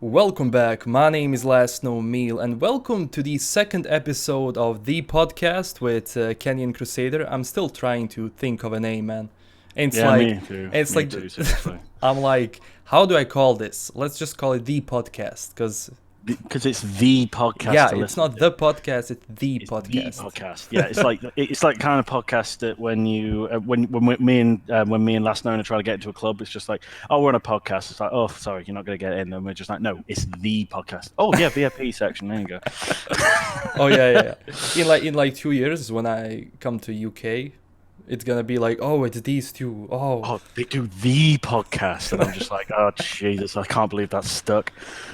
Welcome back. My name is LastKnownMeal, and welcome to the second episode of the podcast with KenyanKrusader. I'm still trying to think of a name, man. And Yeah, me too. it's Me like, too, seriously. I'm like, how do I call this? Let's just call it the podcast, because Because it's the podcast yeah, to it's listen not to. the podcast, it's the It's the podcast. podcast. Yeah, it's like kind of podcast that when you when me and Last Known are trying to get into a club, it's just like, oh, we're on a podcast. It's like, oh, sorry, you're not going to get in. And we're just like, no, it's the podcast. Oh yeah, VIP section. There you go. Oh yeah. In like 2 years when I come to UK, it's gonna be like, oh, it's these two. Oh, Oh, they do the podcast, and I'm just like, oh Jesus, I can't believe that's stuck.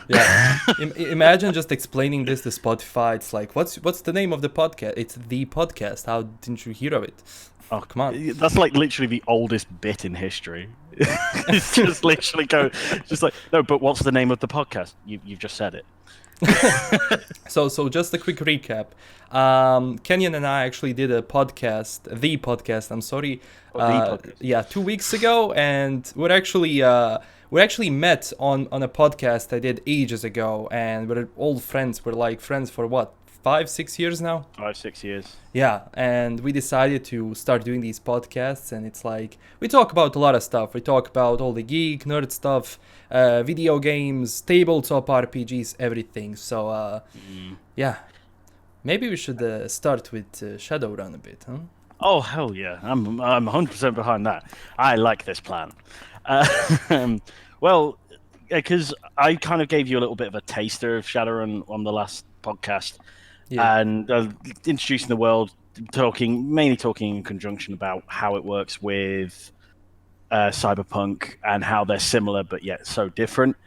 yeah. Imagine just explaining this to Spotify. It's like, what's the name of the podcast? It's the podcast. How didn't you hear of it? Oh, Come on. that's like literally the oldest bit in history. It's just literally just like, no, but what's the name of the podcast? You've just said it. So just a quick recap. Kenyan and I actually did a podcast, the podcast. I'm sorry. Oh, the podcast. Yeah, 2 weeks ago, and we actually met on a podcast I did ages ago, and we're old friends. We're like friends for what, 5, 6 years now? 5, 6 years. Yeah, and we decided to start doing these podcasts, and it's like we talk about a lot of stuff. We talk about all the geek, nerd stuff, video games, tabletop RPGs, everything. So, yeah, maybe we should start with Shadowrun a bit, huh? Oh hell yeah, I'm 100% behind that. I like this plan. Uh, well, because I kind of gave you a little bit of a taster of Shadowrun on the last podcast, Yeah. and introducing the world, mainly talking in conjunction about how it works with Cyberpunk and how they're similar but yet so different.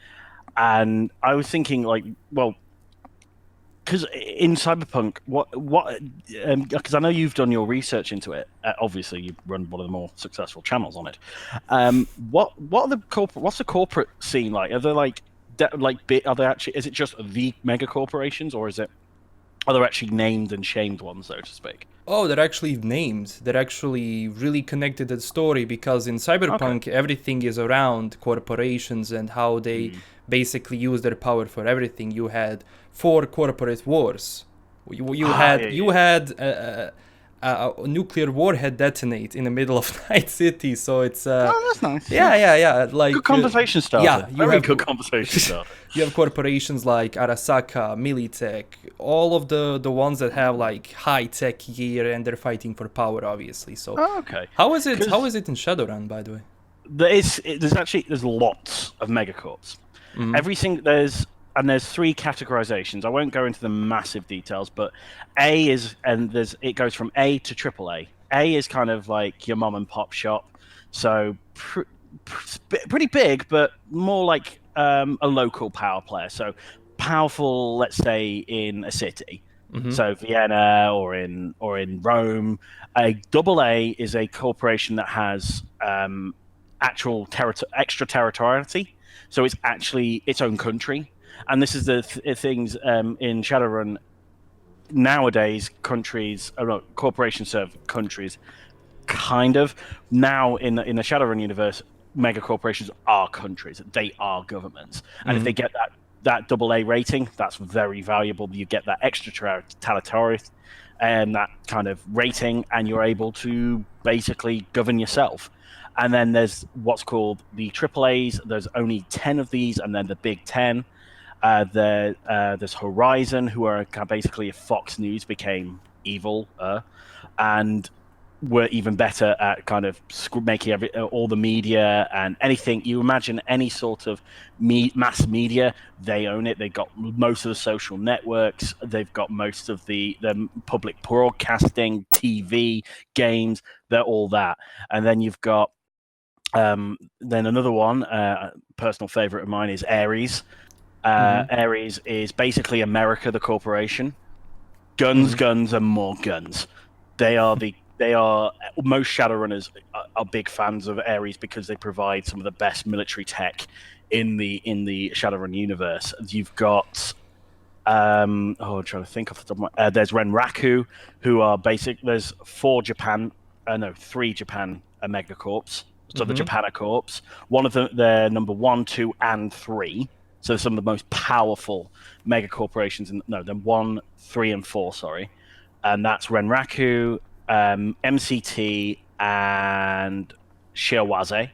And I was thinking, like, well, because in Cyberpunk, because I know you've done your research into it. Obviously, you run one of the more successful channels on it. What's the corporate scene like? Are there are they actually? Is it just the mega corporations, or are there actually named and shamed ones, so to speak? Oh, they're actually named. They're actually really connected to the story because in Okay. Cyberpunk, everything is around corporations and how they Mm. basically use their power for everything. You had four corporate wars. You Ah, had yeah, you yeah. had a nuclear warhead detonate in the middle of Night City. So it's Oh, that's nice. Yeah. yeah. Good conversation starter. Yeah, you Very have good conversation starter. you have corporations like Arasaka, Militech, all of the ones that have like high tech gear and they're fighting for power, obviously. So Oh, okay. how is it? How Because is it in Shadowrun, by the way? there's lots of megacorps. Mm-hmm. There's three categorizations. I won't go into the massive details, but A is and there's it goes from A to triple A. A is kind of like your mom and pop shop, so pretty big, but more like a local power player. So powerful, let's say in a city, Mm-hmm. so Vienna or in Rome. A double A is a corporation that has actual extraterritoriality, so it's actually its own country. And this is the things in Shadowrun nowadays. Corporations serve countries, kind of. Now in the Shadowrun universe, mega corporations are countries. They are governments, and if Mm-hmm. they get that double A rating, that's very valuable. You get that extraterritorial and that kind of rating, and you're able to basically govern yourself. And then there's what's called the triple A's. There's only 10 of these, and then the Big Ten. There's Horizon, who are basically if Fox News became evil, and were even better at kind of making all the media and anything you imagine, any sort of mass media. They own it. They've got most of the social networks. They've got most of the public broadcasting, TV, games. They're all that. And then you've got then another one, personal favorite of mine is Ares. Mm-hmm. Ares is basically America, the corporation. Guns, Mm-hmm. guns, and more guns. They are most Shadowrunners are big fans of Ares because they provide some of the best military tech in the Shadowrun universe. You've got I'm trying to think off the top of my. There's Renraku, who are basic. There's three Japan megacorps. So the Mm-hmm. Japana corps. One of them, they're number 1, 2, and 3. So some of the most powerful mega corporations, they're 1, 3, and 4, sorry. And that's Renraku, MCT, and Shiawaze.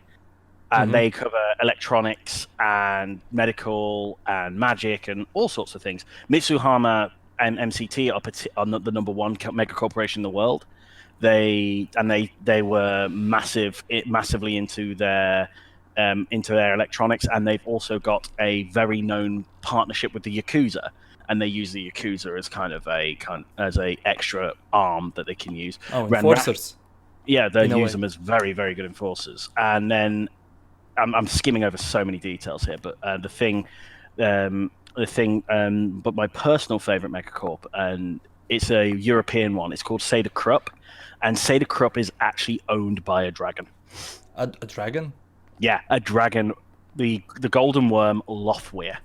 And they cover electronics and medical and magic and all sorts of things. Mitsuhama and MCT are the number one mega corporation in the world. They were massively into their electronics, and they've also got a very known partnership with the Yakuza, and they use the Yakuza as kind of as a extra arm that they can use. Oh, enforcers. Yeah, they use them as very, very good enforcers. And then I'm skimming over so many details here, but but my personal favorite megacorp, and it's a European one. It's called Seda Krupp, and Seda Krupp is actually owned by a dragon. A dragon? Yeah, a dragon. The golden worm Lothweir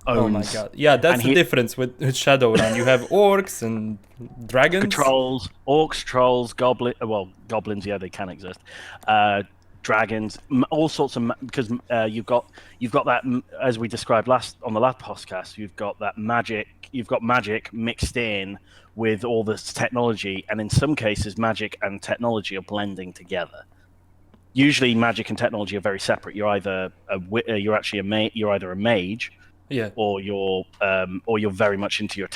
owns. Oh my god! Yeah, that's the difference with Shadowrun. You have orcs and dragons. Trolls, orcs, trolls, goblins. Yeah, they can exist. Dragons, all sorts of, because you've got that, as we described on the last podcast. You've got that magic. You've got magic mixed in with all this technology, and in some cases, magic and technology are blending together. Usually, magic and technology are very separate. You're either you're either a mage, yeah, or you're very much into your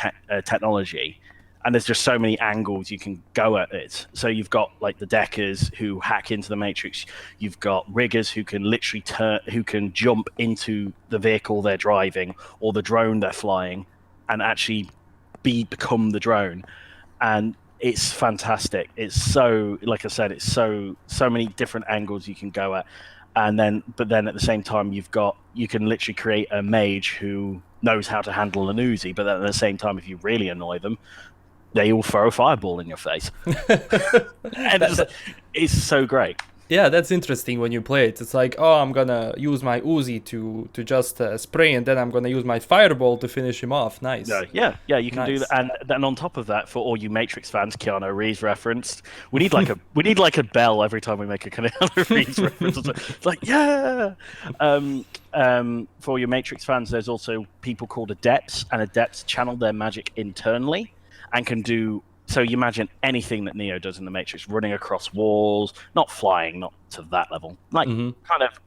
technology. And there's just so many angles you can go at it. So you've got like the deckers who hack into the Matrix. You've got riggers who can literally who can jump into the vehicle they're driving or the drone they're flying, and actually become the drone. And it's fantastic. It's so, like I said, it's so many different angles you can go at. But then at the same time, you can literally create a mage who knows how to handle an Uzi. But then at the same time, if you really annoy them, they all throw a fireball in your face. And it's so great. Yeah, that's interesting when you play it. It's like, oh, I'm gonna use my Uzi to just spray, and then I'm gonna use my fireball to finish him off. Nice. Yeah, you can do that. And then on top of that, for all you Matrix fans, Keanu Reeves referenced, we need like a bell every time we make a Keanu Reeves reference. It's like, yeah. For your Matrix fans, there's also people called adepts, and adepts channel their magic internally and can do. So you imagine anything that Neo does in the Matrix, running across walls, not flying, not to that level, like kind of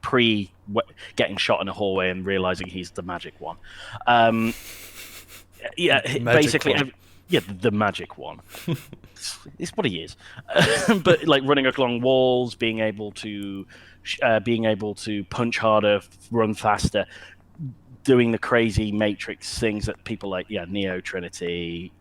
getting shot in a hallway and realizing he's the magic one. Basically, the magic one. It's what he is. But like running along walls, being able to punch harder, run faster, doing the crazy Matrix things that people like Neo, Trinity,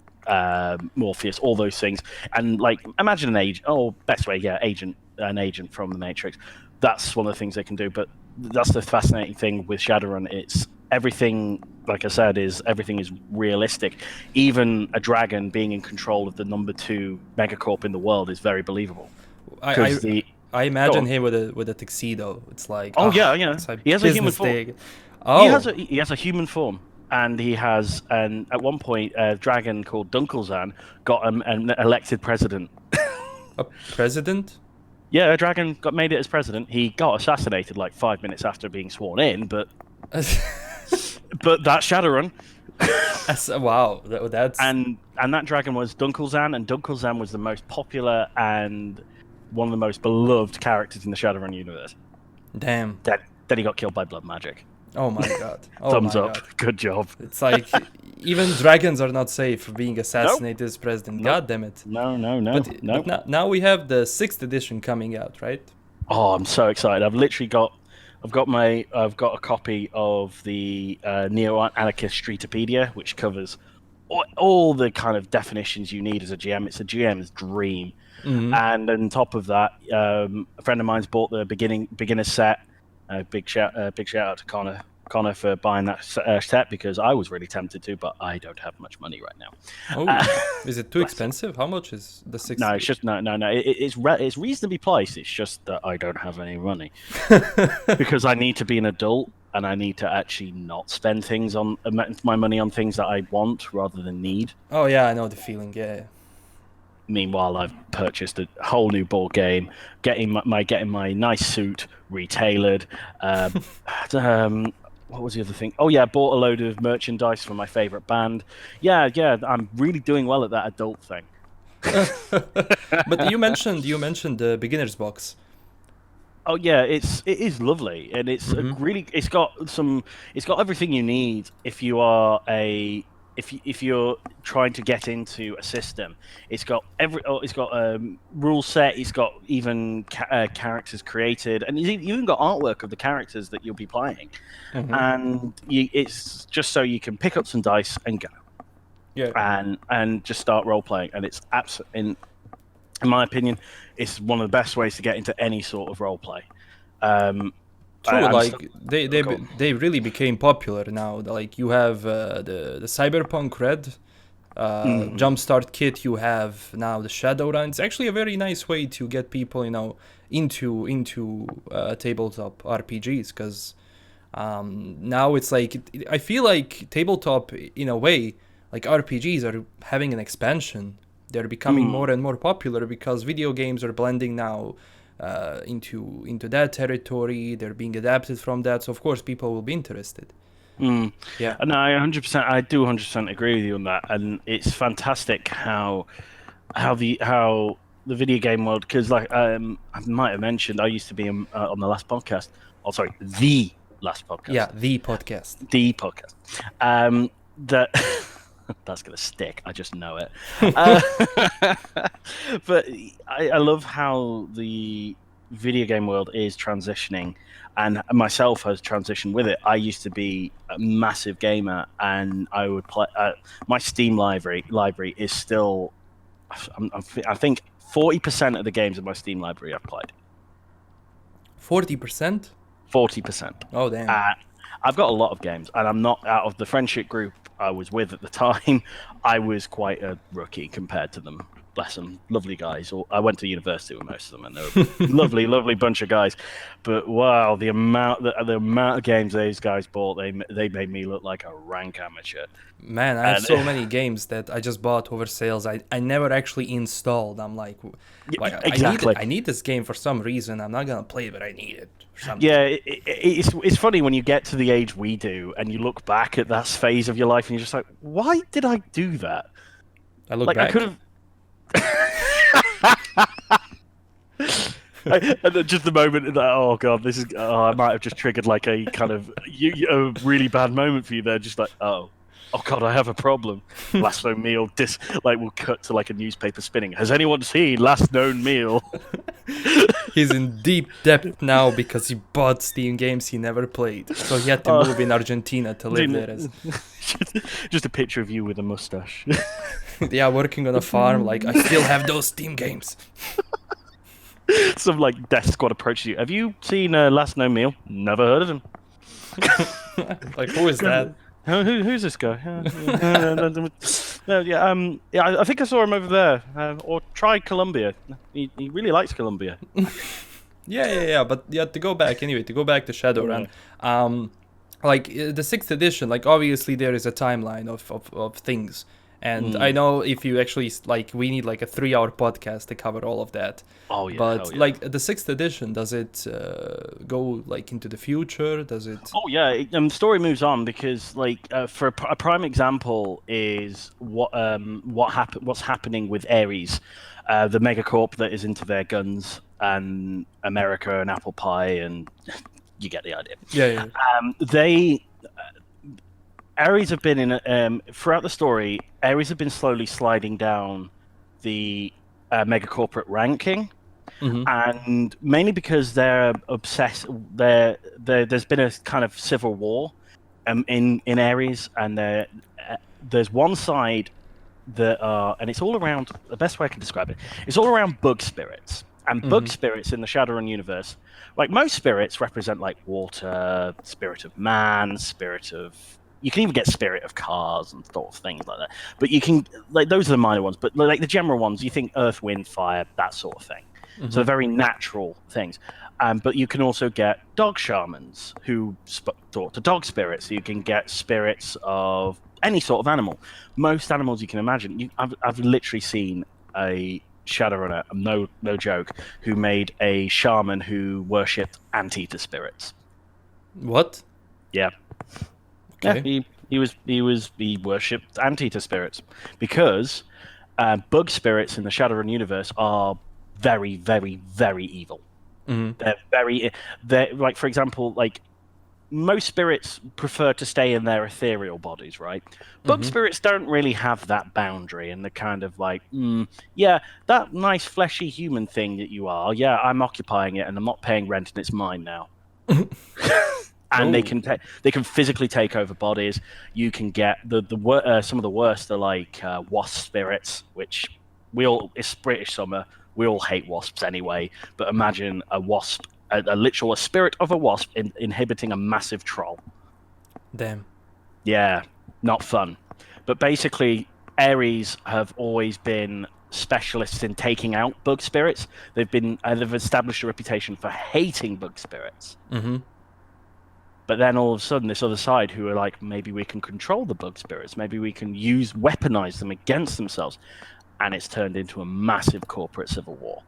Morpheus, all those things. And like imagine an agent, an agent from the Matrix. That's one of the things they can do. But that's the fascinating thing with Shadowrun. It's everything, like I said, everything is realistic. Even a dragon being in control of the number 2 megacorp in the world is very believable. I imagine him with a tuxedo. It's like he has a human form. He has a human form. And he has, at one point, a dragon called Dunkelzahn got an elected president. A president? Yeah, a dragon made it as president. He got assassinated like 5 minutes after being sworn in, but that's Shadowrun. Wow, that's and that dragon was Dunkelzahn, and Dunkelzahn was the most popular and one of the most beloved characters in the Shadowrun universe. Damn. Then he got killed by blood magic. Oh my god. Thumbs up. God. Good job. It's like even dragons are not safe for being assassinated as president. Nope. God damn it. No. But now we have the 6th edition coming out, right? Oh, I'm so excited. I've got a copy of the Neo-Anarchist Streetopedia, which covers all the kind of definitions you need as a GM. It's a GM's dream. Mm-hmm. And on top of that, a friend of mine's bought the beginner set. Big shout out to Connor for buying that set, because I was really tempted to, but I don't have much money right now. Oh, is it too expensive? How much is the 6th? No, it's just no. It's reasonably priced. It's just that I don't have any money because I need to be an adult and I need to actually not spend my money on things that I want rather than need. Oh yeah, I know the feeling. Yeah. Meanwhile, I've purchased a whole new board game, getting my nice suit retailored. what was the other thing? Oh yeah, I bought a load of merchandise for my favorite band. Yeah, I'm really doing well at that adult thing. But you mentioned the beginner's box. Oh yeah, it is lovely, and Mm-hmm. it's got everything you need if you are a if you're trying to get into a system. It's got rule set. It's got even characters created, and you even got artwork of the characters that you'll be playing. Mm-hmm. And it's just so you can pick up some dice and go Yeah. and just start role playing, and it's absolutely, in my opinion, it's one of the best ways to get into any sort of role play. True, I'm still, like they oh, they go be- on. they really became popular now. Like you have the Cyberpunk Red Mm, Jumpstart kit. You have now the Shadowrun. It's actually a very nice way to get people, into tabletop RPGs because now it's like I feel like tabletop in a way, like RPGs are having an expansion. They're becoming more mm, and more popular because video games are blending now into that territory. They're being adapted from that, so of course people will be interested. mm. Yeah. And I do 100% agree with you on that. And it's fantastic how the video game world, because like I might have mentioned, I used to be on the last podcast. Oh, sorry, the last podcast, Yeah, the podcast. the podcast. That that's gonna stick. I just know it. Uh, but I love how the video game world is transitioning, and myself has transitioned with it. I used to be a massive gamer, and I would play. My Steam library is still. I think 40% of the games in my Steam library I've played. 40%? 40%. Oh damn. Uh, I've got a lot of games, and I'm not out of the friendship group I was with at the time. I was quite a rookie compared to them. Bless them, lovely guys. I went to university with most of them, and they were lovely, lovely bunch of guys. But wow, the amount of games those guys bought, they made me look like a rank amateur. Man, I have And so many games that I just bought over sales. I never actually installed. I'm like, exactly. I need this game for some reason. I'm not gonna play it, but I need it for Yeah, something. it's funny when you get to the age we do, and you look back at that phase of your life, and you're just like, why did I do that? I look Like I could back. have. And then just the moment that, oh god, I might have just triggered like a kind of a really bad moment for you there. Just like, oh god, I have a problem. LastKnownMeal, like we'll cut to like a newspaper spinning. Has anyone seen LastKnownMeal? He's in deep depth now because he bought Steam games he never played. So he had to move in Argentina to live there as Just a picture of you with a mustache. yeah, working on a farm, like I still have those Steam games. Some like death squad approaches you. Have you seen LastKnownMeal? Never heard of him. Like who is that? Who's this guy? Yeah, I think I saw him over there. Or try Colombia. He really likes Colombia. Yeah. But yeah, to go back to Shadowrun. Like the sixth edition, like obviously there is a timeline of things. And I know if you actually like, we need like a 3-hour podcast to cover all of that. Oh yeah, But hell yeah. like the sixth edition, does it go like into the future? Does it? Oh yeah, the story moves on because like for a prime example is what's happening with Ares, the megacorp that is into their guns and America and apple pie, and you get the idea. Yeah. They Ares have been in throughout the story. Ares have been slowly sliding down the mega corporate ranking, Mm-hmm. and mainly because they're obsessed. There's been a kind of civil war in Ares, and there's one side that are, and it's all around. The best way I can describe it, it's all around bug spirits. And bug Mm-hmm. spirits in the Shadowrun universe, like most spirits, represent like water, spirit of man, spirit of. You can even get spirit of cars and sort of things like that. But you can, like, those are the minor ones. But like the general ones, you think earth, wind, fire, that sort of thing. Mm-hmm. So very natural things. But you can also get dog shamans who talk to dog spirits. So you can get spirits of any sort of animal. Most animals you can imagine. I've literally seen a Shadowrunner, no joke, who made a shaman who worshipped anteater spirits. What? Yeah, Yeah, Okay. he worshipped anteater spirits because bug spirits in the Shadowrun universe are very, very, very evil. Mm-hmm. They're like, for example, like most spirits prefer to stay in their ethereal bodies, right? Bug Mm-hmm. spirits don't really have that boundary, and they're kind of like, yeah, that nice fleshy human thing that you are, yeah, I'm occupying it, and I'm not paying rent, and it's mine now. And Oh. they can physically take over bodies. You can get some of the worst are like wasp spirits, which it's British summer. We all hate wasps anyway. But imagine a wasp, a literal a spirit of a wasp inhibiting a massive troll. Damn. Yeah, not fun. But basically, Ares have always been specialists in taking out bug spirits. They've established a reputation for hating bug spirits. Mm-hmm. But then all of a sudden, this other side who are like, maybe we can control the bug spirits, maybe we can weaponize them against themselves, and it's turned into a massive corporate civil war.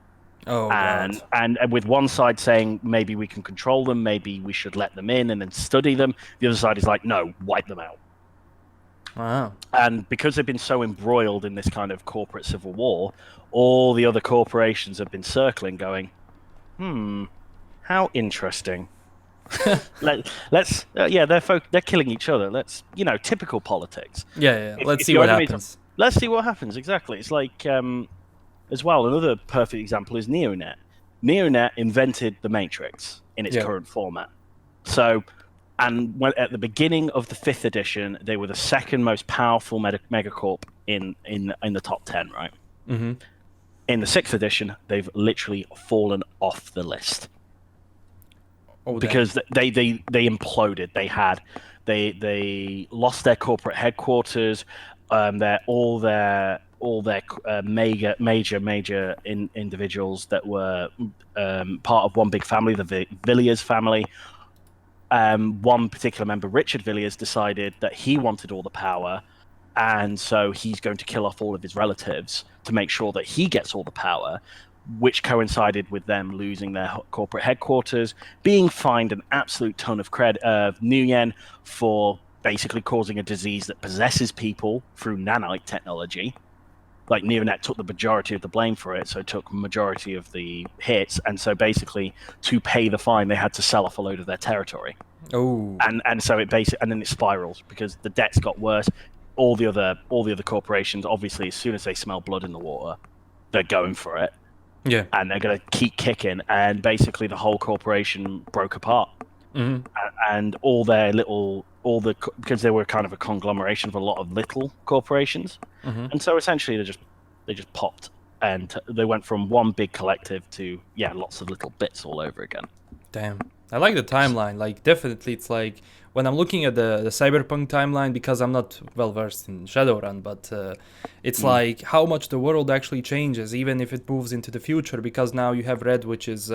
Oh God. And with one side saying maybe we can control them, maybe we should let them in and then study them. The other side is like, no, wipe them out. Wow. And because they've been so embroiled in this kind of corporate civil war, all the other corporations have been circling, going, how interesting. They're killing each other. Typical politics. Yeah. Let's If see you what only made happens. let's see what happens. Exactly. It's like as well. Another perfect example is NeoNet. NeoNet invented the Matrix in its Yeah. current format. So, and at the beginning of the 5th edition, they were the second most powerful megacorp in the top 10. Right. Mm-hmm. In the 6th edition, they've literally fallen off the list. Oh, Because they imploded. They lost their corporate headquarters. All their major individuals that were part of one big family, the Villiers family. One particular member, Richard Villiers, decided that he wanted all the power, and so he's going to kill off all of his relatives to make sure that he gets all the power, which coincided with them losing their corporate headquarters, being fined an absolute ton of new yen for basically causing a disease that possesses people through nanite technology. Like NeoNet took the majority of the blame for it, so it took majority of the hits, and so basically to pay the fine, they had to sell off a load of their territory. Oh. And so and then it spirals because the debts got worse. All the other corporations, obviously, as soon as they smell blood in the water, they're going for it. Yeah. And they're going to keep kicking, and basically the whole corporation broke apart. Mm-hmm. And because they were kind of a conglomeration of a lot of little corporations, Mm-hmm. and so essentially they just popped, and they went from one big collective to lots of little bits all over again. Damn. I like the timeline. Like, definitely, it's like when I'm looking at the cyberpunk timeline, because I'm not well versed in Shadowrun, but it's like how much the world actually changes, even if it moves into the future. Because now you have Red, which is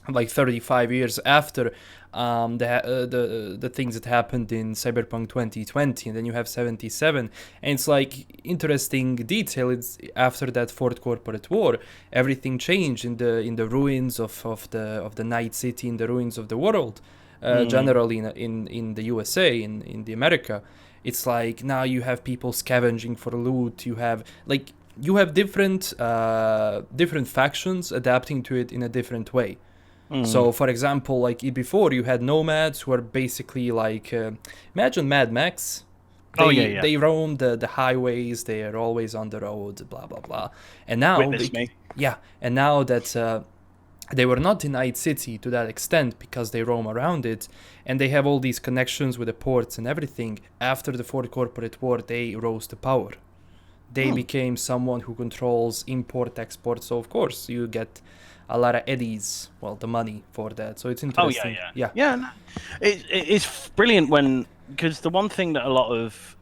like 35 years after the things that happened in Cyberpunk 2020, and then you have 77, and it's like interesting detail. It's after that fourth corporate war, everything changed in the ruins of the Night City, in the ruins of the world, generally in the USA, in the America. It's like now you have people scavenging for loot. You have different factions adapting to it in a different way. So, for example, like before, you had nomads who are basically like, imagine Mad Max. They roam the highways. They are always on the road. Blah blah blah. And now, and now that they were not in Night City to that extent because they roam around it, and they have all these connections with the ports and everything. After the Fourth Corporate War, they rose to power. They became someone who controls import export. So of course you get a lot of eddies, the money for that. So it's interesting. No. It's brilliant because the one thing that a lot of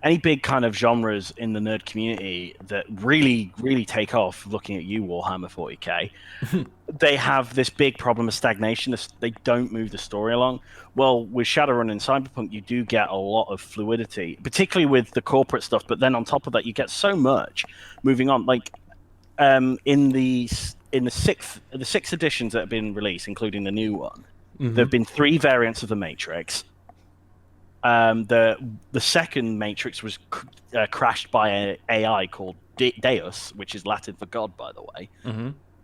any big kind of genres in the nerd community that really, really take off, looking at you, Warhammer 40k, they have this big problem of stagnation. They don't move the story along. Well, with Shadowrun and Cyberpunk, you do get a lot of fluidity, particularly with the corporate stuff. But then on top of that, you get so much moving on. Like in the six editions that have been released, including the new one, There have been 3 variants of the Matrix. The second Matrix was crashed by an AI called Deus, which is Latin for God, by the way,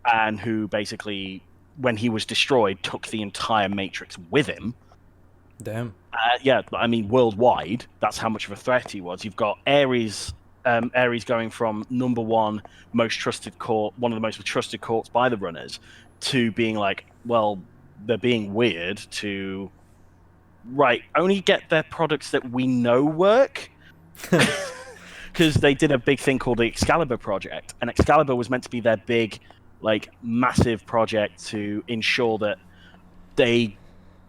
and who basically, when he was destroyed, took the entire Matrix with him. Damn. Yeah, I mean, worldwide, that's how much of a threat he was. You've got Ares going from number one most trusted court, one of the most trusted courts by the runners, to being like, well, they're being weird, to right, only get their products that we know work. Because they did a big thing called the Excalibur project, and Excalibur was meant to be their big, like, massive project to ensure that they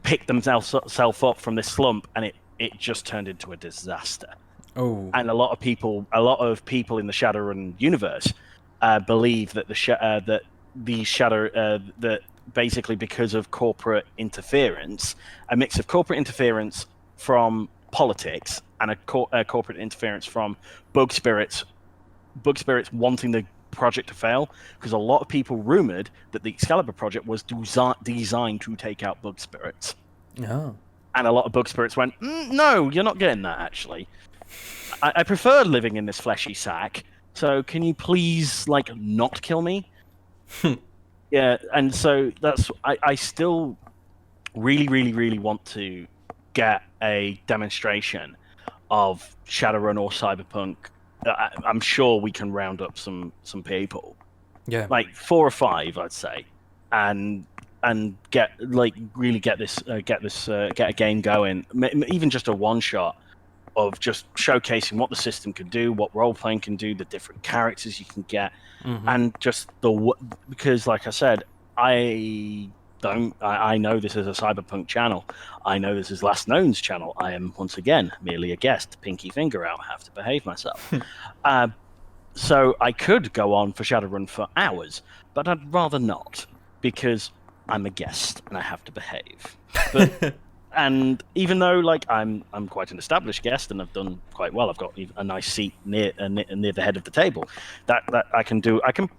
picked themselves up from this slump, and it just turned into a disaster. Oh. And a lot of people in the Shadowrun universe believe that that basically because of corporate interference, a mix of corporate interference from politics and a corporate interference from bug spirits wanting the project to fail, because a lot of people rumored that the Excalibur project was designed to take out bug spirits. Oh. And a lot of bug spirits went, no, you're not getting that, actually. I prefer living in this fleshy sack, so can you please, like, not kill me? Yeah, and so I still really, really, really want to get a demonstration of Shadowrun or Cyberpunk. I'm sure we can round up some people. Yeah. Like 4 or 5, I'd say, and get a game going, even just a one shot of just showcasing what the system can do, what role playing can do, the different characters you can get, and just because, like I said, I know this is a Cyberpunk channel. I know this is Last Known's channel. I am once again merely a guest. Pinky finger out. Have to behave myself. So I could go on for Shadowrun for hours, but I'd rather not, because I'm a guest and I have to behave. But and even though, like, I'm quite an established guest and I've done quite well, I've got a nice seat near the head of the table. That I can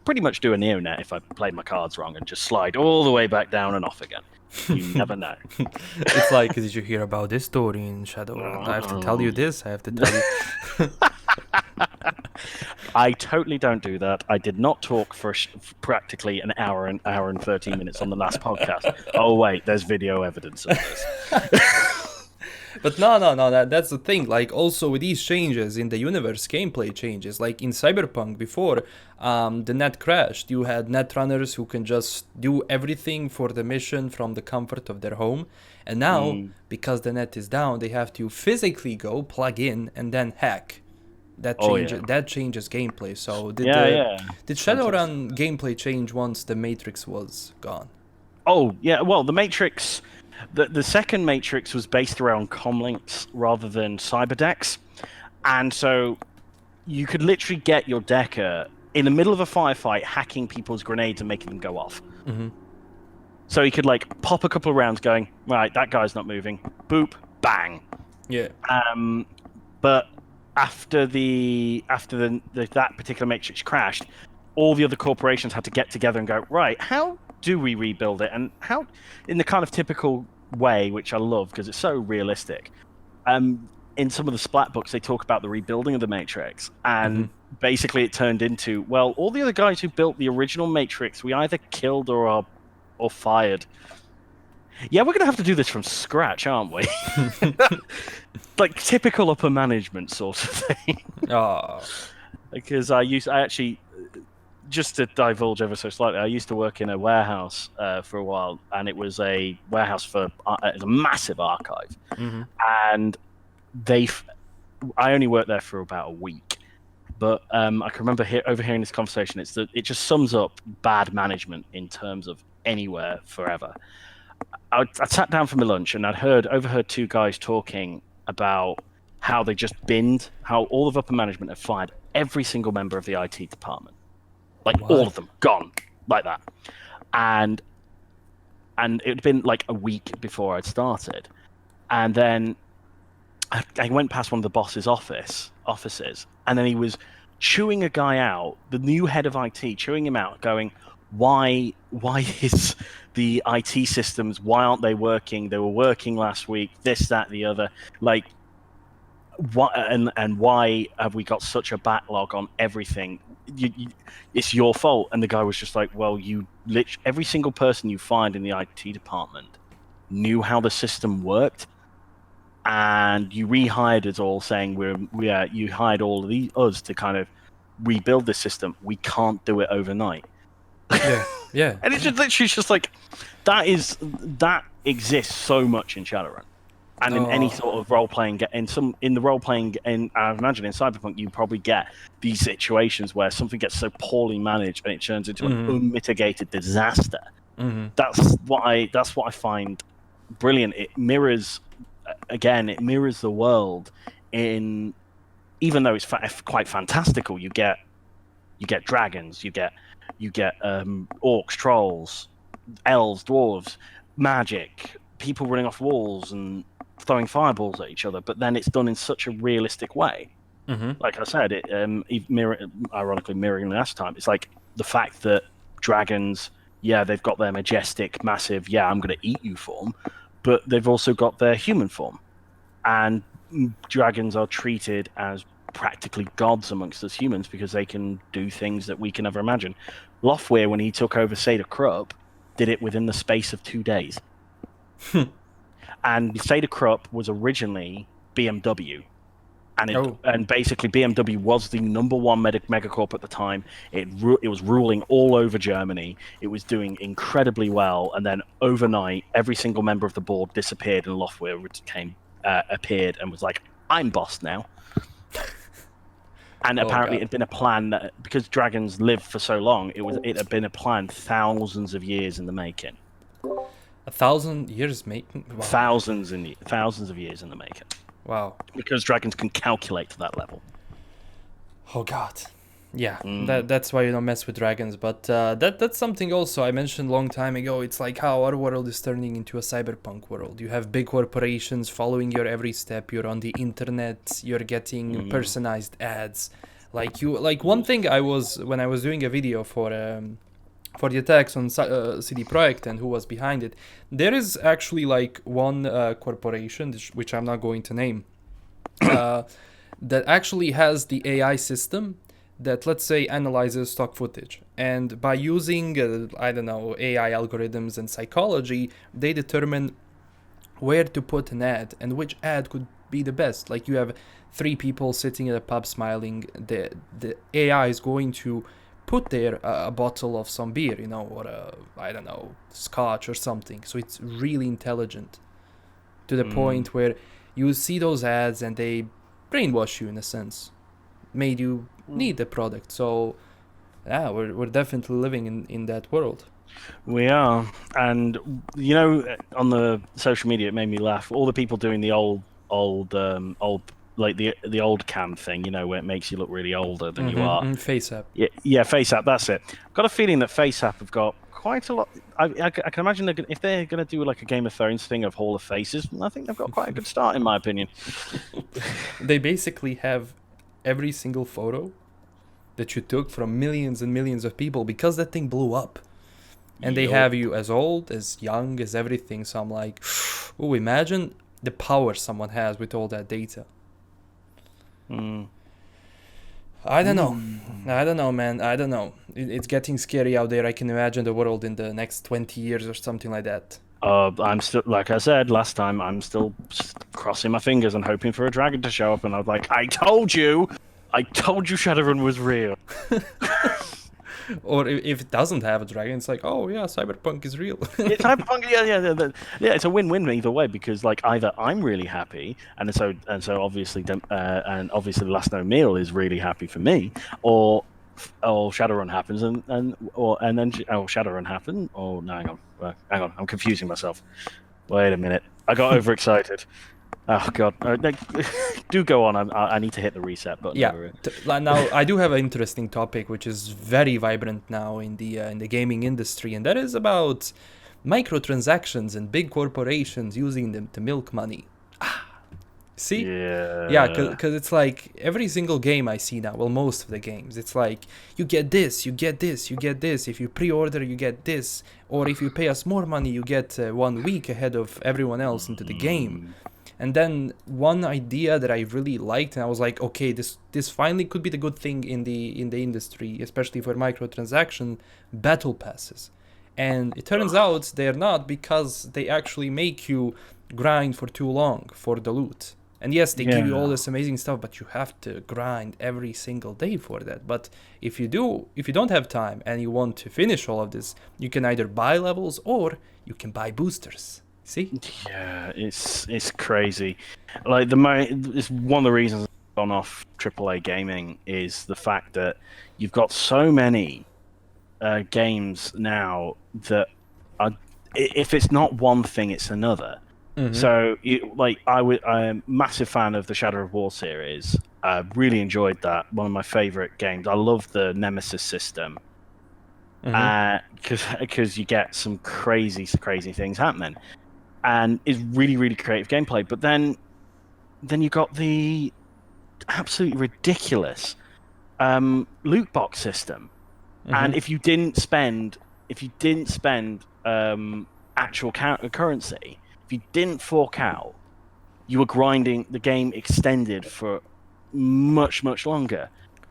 pretty much do a neonet if I played my cards wrong and just slide all the way back down and off again. You never know. It's like, did you hear about this story in Shadowrun? I have to tell you this. I have to tell you. I totally don't do that. I did not talk for practically an hour and 13 minutes on the last podcast. Oh wait, there's video evidence of this. But no, that's the thing. Like, also with these changes in the universe, gameplay changes. Like in Cyberpunk before, the net crashed. You had net runners who can just do everything for the mission from the comfort of their home. And now, because the net is down, they have to physically go, plug in, and then hack. That changes gameplay. So did Shadowrun gameplay change once the Matrix was gone? Oh yeah, well, the Matrix, the second Matrix was based around comlinks rather than cyberdecks, and so you could literally get your decker in the middle of a firefight hacking people's grenades and making them go off. So he could, like, pop a couple of rounds going, right, that guy's not moving, boop, bang. Yeah. But after that particular Matrix crashed, all the other corporations had to get together and go, right, how do we rebuild it? And how, in the kind of typical way, which I love because it's so realistic. In some of the Splat books, they talk about the rebuilding of the Matrix, and basically it turned into, well, all the other guys who built the original Matrix, we either killed or fired. Yeah, we're going to have to do this from scratch, aren't we? Like typical upper management sort of thing. Because I actually, just to divulge ever so slightly, I used to work in a warehouse for a while, and it was a warehouse for a massive archive. And I only worked there for about a week. But I can remember overhearing this conversation. It just sums up bad management in terms of anywhere forever. I sat down for my lunch and I'd overheard 2 guys talking about how they just binned, how all of upper management had fired every single member of the IT department, like all of them gone, like that. And it had been like a week before I'd started, and then I went past one of the boss's offices, and then he was chewing a guy out, the new head of IT, chewing him out, going, why is the IT systems, why aren't they working? They were working last week, this, that, the other. Like, what, and why have we got such a backlog on everything? It's your fault. And the guy was just like, well, every single person you find in the IT department knew how the system worked, and you rehired us all, saying you hired all of us to kind of rebuild the system. We can't do it overnight. Yeah. And it's just literally just like that exists so much in Shadowrun, and in any sort of role playing. In the role playing, I imagine in Cyberpunk, you probably get these situations where something gets so poorly managed and it turns into an unmitigated disaster. That's what I find brilliant. It mirrors the world in, even though it's quite fantastical. You get dragons, you get orcs, trolls, elves, dwarves, magic, people running off walls and throwing fireballs at each other, but then it's done in such a realistic way. Like I said, ironically mirroring last time, it's like the fact that dragons, they've got their majestic, massive, I'm going to eat you form, but they've also got their human form. And dragons are treated as practically gods amongst us humans because they can do things that we can never imagine. Lothwir, when he took over Seda Krupp, did it within the space of 2 days. And Seda Krupp was originally BMW. And basically BMW was the number one megacorp at the time. It was ruling all over Germany. It was doing incredibly well. And then overnight, every single member of the board disappeared, and Lothwir appeared and was like, I'm boss now. And apparently it had been a plan that, because dragons live for so long, it had been a plan thousands of years in the making. 1,000 years making? Wow. Thousands of years in the making. Wow. Because dragons can calculate to that level. Oh god. Yeah, that's why you don't mess with dragons. But that's something also I mentioned a long time ago. It's like how our world is turning into a cyberpunk world. You have big corporations following your every step. You're on the internet. You're getting personalized ads. Like one thing when I was doing a video for the attacks on CD Projekt and who was behind it, there is actually like one corporation, which I'm not going to name, that actually has the AI system that, let's say, analyzes stock footage. And by using, AI algorithms and psychology, they determine where to put an ad and which ad could be the best. Like you have 3 people sitting at a pub smiling, the AI is going to put there a bottle of some beer, or scotch or something. So it's really intelligent to the point where you see those ads and they brainwash you in a sense, made you need the product. So we're definitely living in that world. We are. And on the social media, it made me laugh. All the people doing the old like the old cam thing, where it makes you look really older than you are. FaceApp. Yeah, FaceApp, that's it. I've got a feeling that FaceApp have got quite a lot. I can imagine if they're going to do like a Game of Thrones thing of Hall of Faces, I think they've got quite a good start, in my opinion. They basically have every single photo that you took from millions and millions of people, because that thing blew up. And they have you as old, as young, as everything. So I'm like, imagine the power someone has with all that data. I don't know, man. I don't know. It's getting scary out there. I can imagine the world in the next 20 years or something like that. I'm still, like I said last time, I'm still crossing my fingers and hoping for a dragon to show up. And I was like, I told you Shadowrun was real. Or if it doesn't have a dragon, it's like, oh yeah, Cyberpunk is real. Cyberpunk, yeah. It's a win-win either way, because like either I'm really happy, and so obviously, and obviously, LastKnownMeal is really happy for me, or Shadowrun happens, and then Shadowrun happened. Oh no, hang on, I'm confusing myself. Wait a minute, I got overexcited. Oh god, do go on. I need to hit the reset button. Yeah. Now I do have an interesting topic, which is very vibrant now in the gaming industry, and that is about microtransactions and big corporations using them to milk money. See? Yeah, Yeah. because it's like every single game I see now, well, most of the games, it's like you get this, you get this, you get this. If you pre-order, you get this, or if you pay us more money, you get 1 week ahead of everyone else into the game. Mm, And then one idea that I really liked, and I was like, okay, this finally could be the good thing in the industry, especially for microtransaction battle passes. And it turns out they're not, because they actually make you grind for too long for the loot. And yes, they give you all yeah. this amazing stuff, but you have to grind every single day for that. But if you don't have time and you want to finish all of this, you can either buy levels or you can buy boosters. See? Yeah, it's crazy. Like it's one of the reasons I've gone off AAA gaming is the fact that you've got so many games now that are, if it's not one thing, it's another. Mm-hmm. So, I'm a massive fan of the Shadow of War series. I really enjoyed that. One of my favorite games. I love the Nemesis system because you get some crazy things happening, and it's really creative gameplay. But then you got the absolutely ridiculous loot box system, and if you didn't spend actual currency, if you didn't fork out, you were grinding. The game extended for much longer,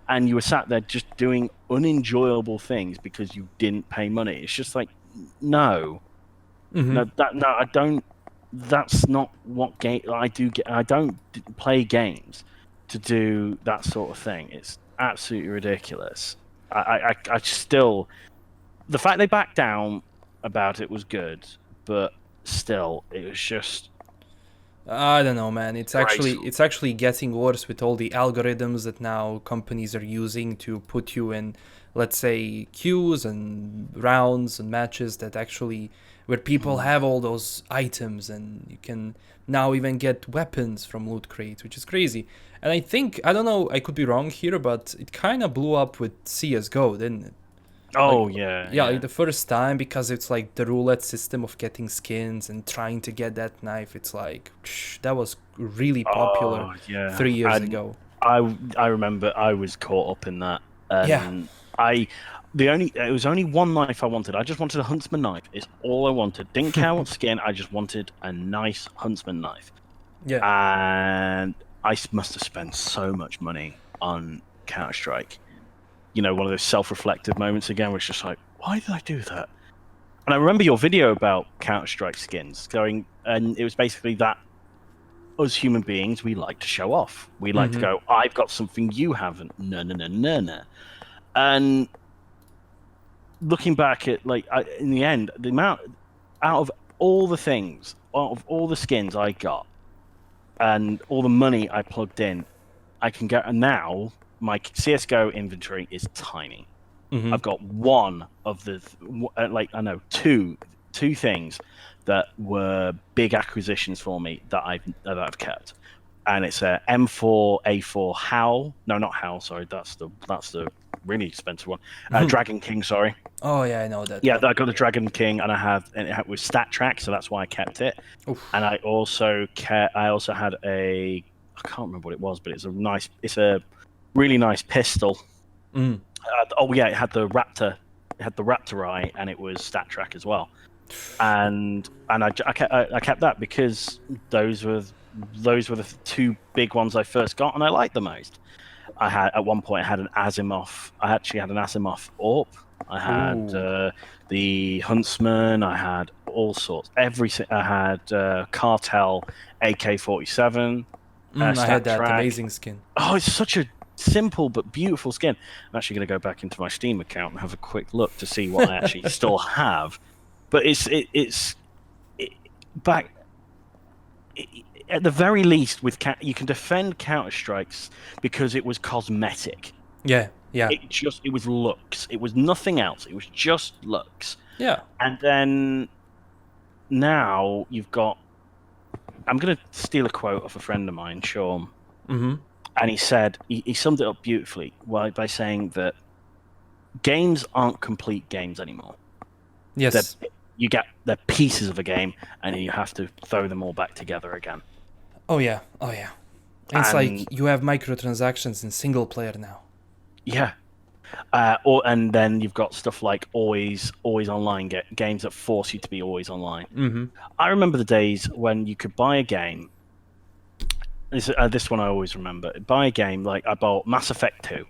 and you were sat there just doing unenjoyable things because you didn't pay money. It's just like, no, no, I don't. That's not what game I do. I don't play games to do that sort of thing. It's absolutely ridiculous. I still, the fact they backed down about it was good, but still, it was just. I don't know, man. It's Graceful. actually getting worse with all the algorithms that now companies are using to put you in, let's say, queues and rounds and matches that actually where people have all those items, and you can now even get weapons from loot crates, which is crazy. And I think, I don't know, I could be wrong here, but it kind of blew up with CS:GO, didn't it? Like, Oh yeah, yeah, yeah. like the first time, because it's like the roulette system of getting skins and trying to get that knife. It's like that was really popular Oh yeah. 3 years ago. I remember I was caught up in that, Yeah. and it was only one knife I wanted. I just wanted a huntsman knife. It's all I wanted. Didn't care what skin. I just wanted a nice huntsman knife, Yeah. and I must have spent so much money on Counter Strike. You know, one of those self-reflective moments again, where it's just like, why did I do that? And I remember your video about Counter Strike skins going, and it was basically that us human beings, we like to show off. We like to go, I've got something you haven't. No. And looking back at, like, in the end, the amount, out of all the things, out of all the skins I got, and all the money I plugged in, I can get, and now my CS:GO inventory is tiny. I've got one of the, two things that were big acquisitions for me that I've kept, and it's a M4A4 Howl. No, not Howl. Sorry, that's the really expensive one. Dragon King. Sorry. Oh yeah, I know that Yeah, one. I got the Dragon King, and it was stat track, so that's why I kept it. Oof. And I also had I can't remember what it was, but it's a really nice pistol. Oh yeah, it had the Raptor, eye, and it was stat track as well. And I kept that because those were the two big ones I first got, and I liked the most. At one point I had an Asimov. I actually had an Asimov AWP. I had the Huntsman. I had all sorts. I had Cartel AK-47. I had that track. amazing skin. Oh, it's such a simple but beautiful skin. I'm actually going to go back into my Steam account and have a quick look to see what I actually still have. But it's back. At the very least, you can defend Counter Strikes because it was cosmetic. Yeah. It was looks. It was nothing else. It was just looks. Yeah. And then now you've got. I'm going to steal a quote off a friend of mine, Sean. And he said he summed it up beautifully by saying that games aren't complete games anymore. Yes. They're pieces of a game, and you have to throw them all back together again. Oh yeah, oh yeah. And it's And like you have microtransactions in single player now. yeah, and then you've got stuff like always online games that force you to be always online. Mm-hmm. I remember the days when you could buy a game. This one I always remember. Buy a game like I bought Mass Effect 2.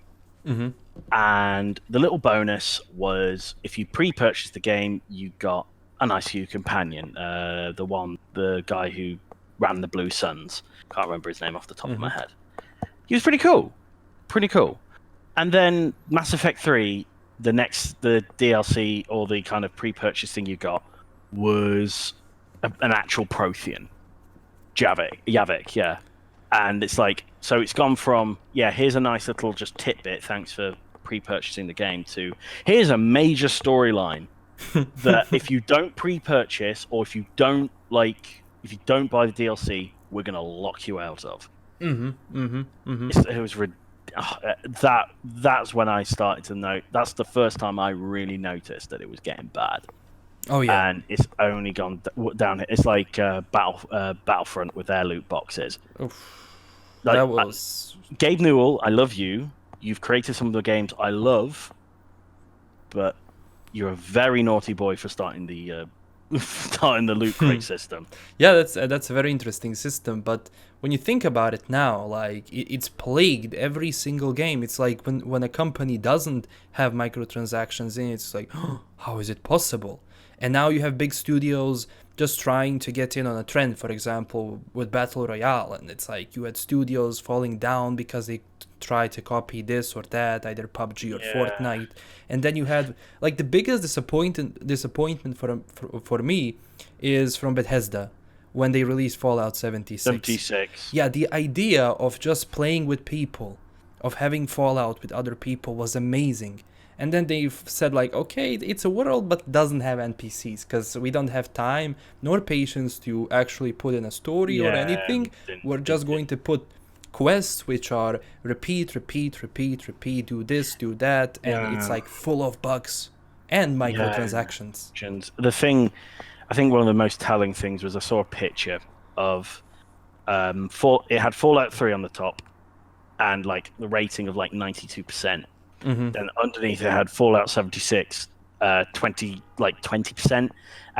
Mm-hmm. And the little bonus was if you pre-purchased the game, you got a nice new companion. The guy who ran the Blue Suns. Can't remember his name off the top of my head. He was pretty cool. Pretty cool. And then Mass Effect 3, the DLC or the kind of pre-purchase thing you got was an actual Prothean. Yavik, yeah. And it's like, so it's gone from, yeah, here's a nice little just tidbit, thanks for pre-purchasing the game, to here's a major storyline that if you don't pre-purchase or if you don't buy the DLC, we're gonna lock you out of. It was that's when I started to know. That's the first time I really noticed that it was getting bad. Oh yeah. And it's only gone down. It's like Battlefront with their loot boxes. Oof. Like, That was Gabe Newell, I love you. You've created some of the games I love, but you're a very naughty boy for starting the loot crate system. Yeah, that's a very interesting system. But when you think about it now, like it's plagued every single game. It's like when a company doesn't have microtransactions in it, it's like, oh, how is it possible? And now you have big studios just trying to get in on a trend, for example, with Battle Royale. And it's like you had studios falling down because they try to copy this or that, either PUBG or Fortnite. And then you had, like, the biggest disappointment for me is from Bethesda when they released Fallout 76. Yeah, the idea of just playing with people, of having Fallout with other people was amazing. And then they've said, like, okay, it's a world, but doesn't have NPCs because we don't have time nor patience to actually put in a story or anything. We're just going to put quests which are repeat, do this, do that, and it's like full of bugs and microtransactions. The thing, I think one of the most telling things was I saw a picture of it had Fallout 3 on the top and like the rating of like 92%. And underneath it had Fallout 76, 20%, and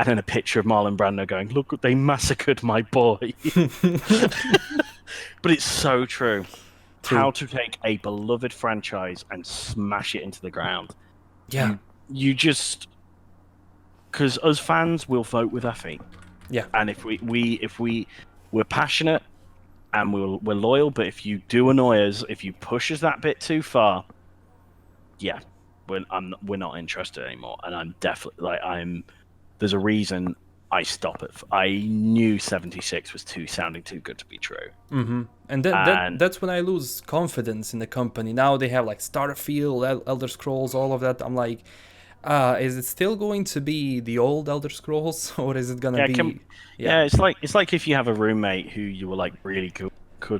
then a picture of Marlon Brando going, "Look, they massacred my boy." But it's so true. How to take a beloved franchise and smash it into the ground. Yeah. You just, because us fans will vote with our feet. Yeah. And if we're passionate and we're loyal, but if you do annoy us, if you push us that bit too far, yeah, we're not interested anymore. And I'm definitely there's a reason I stop it. I knew 76 was sounding too good to be true. And that's when I lose confidence in the company. Now they have like Starfield, Elder Scrolls, all of that. I'm like, is it still going to be the old Elder Scrolls, or is it gonna be? It's like if you have a roommate who you were like really good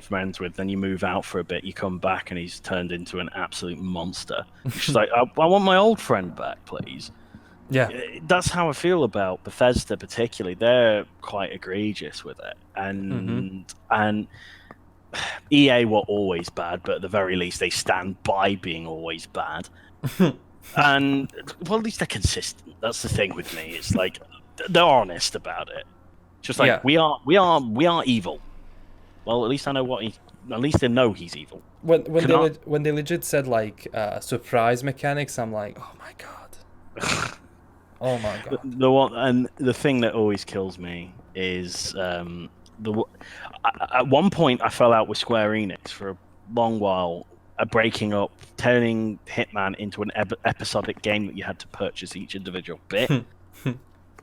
friends with, then you move out for a bit, you come back and he's turned into an absolute monster. She's like, I want my old friend back, please. Yeah, that's how I feel about Bethesda particularly. They're quite egregious with it, and EA were always bad, but at the very least they stand by being always bad. And well, at least they're consistent. That's the thing with me. It's like they're honest about it. Just like we are evil. Well, at least I know at least they know he's evil. When they legit said like surprise mechanics, I'm like, oh my god. Oh my god. The thing that always kills me is at one point I fell out with Square Enix for a long while, breaking up, turning Hitman into an episodic game that you had to purchase each individual bit.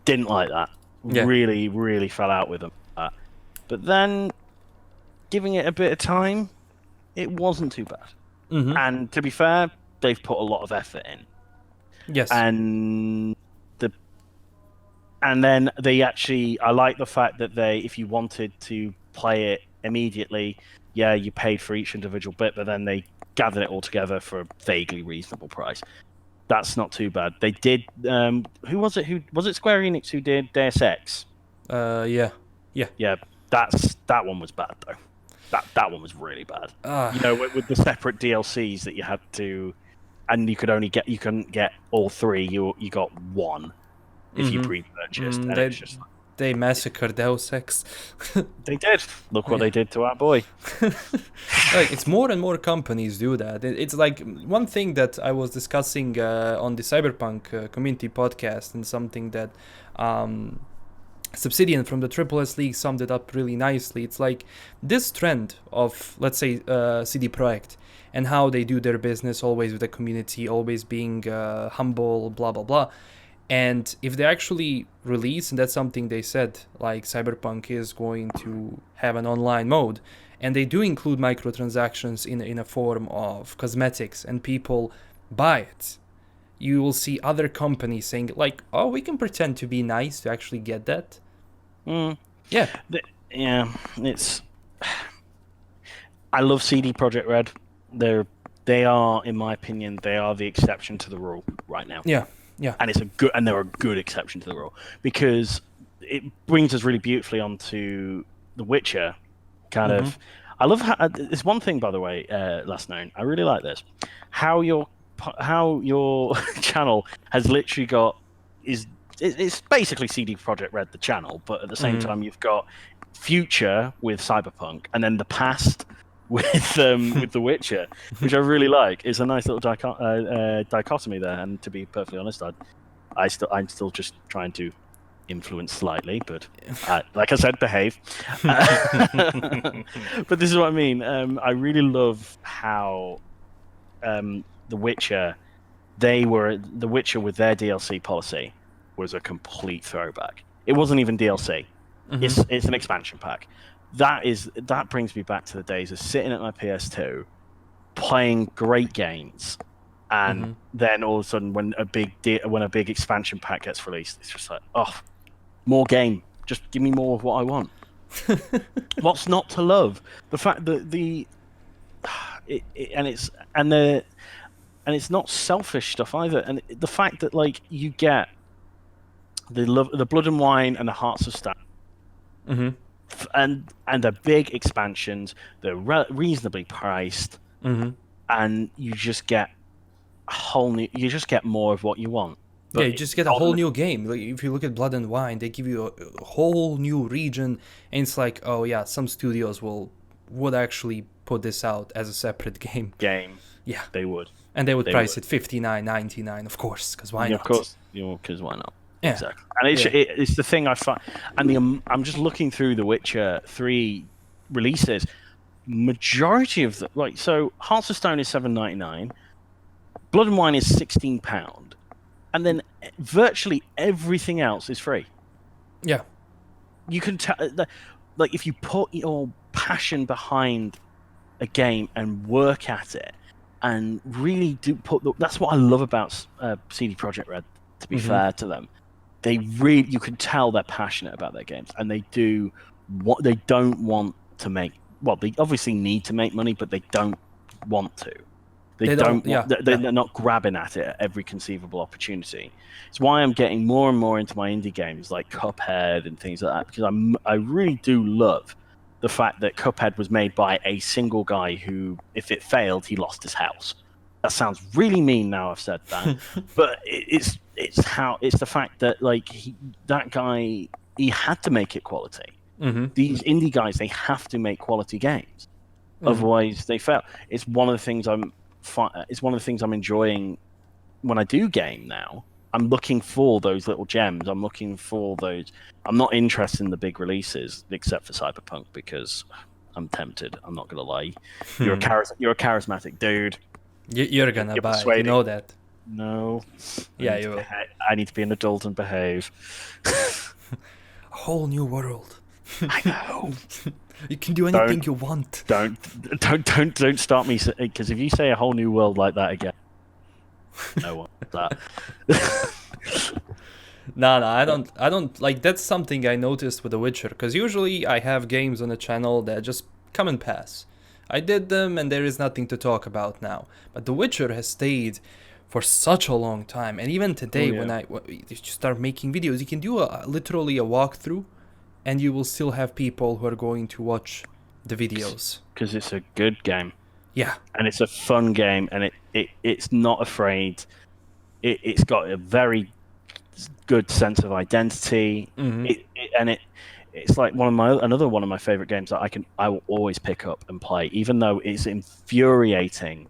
Didn't like that. Yeah. Really fell out with them. But then, giving it a bit of time, it wasn't too bad. And to be fair, they've put a lot of effort in. Yes. And then they actually, I like the fact that if you wanted to play it immediately, yeah, you paid for each individual bit, but then they gathered it all together for a vaguely reasonable price. That's not too bad. They did. Who was it? Was it Square Enix who did Deus Ex? Yeah. That one was bad though. That one was really bad. You know, with the separate DLCs that you had to, and you couldn't get all three. You got one if you pre-purchased, and it's just they massacred Deus Ex. They did. Look what they did to our boy. Like, it's more and more companies do that. It's like one thing that I was discussing on the Cyberpunk community podcast, and something that Subsidian from the Triple S League summed it up really nicely. It's like this trend of, let's say, CD Projekt, and how they do their business, always with the community, always being humble, blah, blah, blah. And if they actually release, and that's something they said, like Cyberpunk is going to have an online mode, and they do include microtransactions in a form of cosmetics, and people buy it, you will see other companies saying, like, oh, we can pretend to be nice to actually get that. Yeah. It's... I love CD Projekt Red. They are, in my opinion, they are the exception to the rule right now. Yeah. And they're a good exception to the rule, because it brings us really beautifully onto The Witcher. Kind of, I love how it's one thing, by the way, Last Known. I really like this. How your channel has literally got it's basically CD Projekt Red, the channel, but at the same time you've got future with Cyberpunk, and then the past with The Witcher, which I really like. It's a nice little dichotomy there. And to be perfectly honest, I'm still just trying to influence slightly, but like I said, behave. But this is what I mean. I really love how The Witcher with their DLC policy was a complete throwback. It wasn't even DLC. It's an expansion pack. That brings me back to the days of sitting at my PS2, playing great games, and then all of a sudden, when a big expansion pack gets released, it's just like, oh, more game. Just give me more of what I want. What's not to love? The fact that it's not selfish stuff either, and the fact that, like, you get the Blood and Wine and the Hearts of Stone. And they're big expansions. They're reasonably priced, and you just get you just get more of what you want. But you just get a whole new game. Like, if you look at Blood and Wine, they give you a whole new region, and it's like, oh yeah, some studios would actually put this out as a separate game. Yeah, they would, and they would price it $59.99, of course, because why not? Of course, because why not? Yeah. Exactly. And it's the thing I find, and I'm just looking through the Witcher 3 releases. Majority of them, like, so Hearts of Stone is $7.99, Blood and Wine is £16, and then virtually everything else is free. Yeah. You can tell, like, if you put your passion behind a game and work at it, and really do that's what I love about CD Projekt Red. To be fair to them. You can tell they're passionate about their games, and they do what they don't want to make. Well, they obviously need to make money, but they don't want to. They're not grabbing at it at every conceivable opportunity. It's why I'm getting more and more into my indie games like Cuphead and things like that, because I really do love the fact that Cuphead was made by a single guy who, if it failed, he lost his house. That sounds really mean now I've said that, but it's the fact that, like, that guy, he had to make it quality. These indie guys, they have to make quality games, otherwise they fail. It's one of the things I'm enjoying when I do game now. I'm looking for those little gems. I'm looking for those. I'm not interested in the big releases, except for Cyberpunk, because I'm tempted. I'm not gonna lie. You're a charismatic dude. You're gonna buy it. You know that. No. Yeah, you will. I need to be an adult and behave. A whole new world. I know. You can do anything you want. Don't start me, because if you say a whole new world like that again, no one that. No, I don't like. That's something I noticed with The Witcher, because usually I have games on the channel that just come and pass. I did them, and there is nothing to talk about now. But The Witcher has stayed for such a long time, and even today, when you start making videos, you can do literally a walkthrough, and you will still have people who are going to watch the videos. Because it's a good game. Yeah. And it's a fun game, and it's not afraid. It's got a very good sense of identity. It's like another one of my favorite games that I will always pick up and play, even though it's infuriating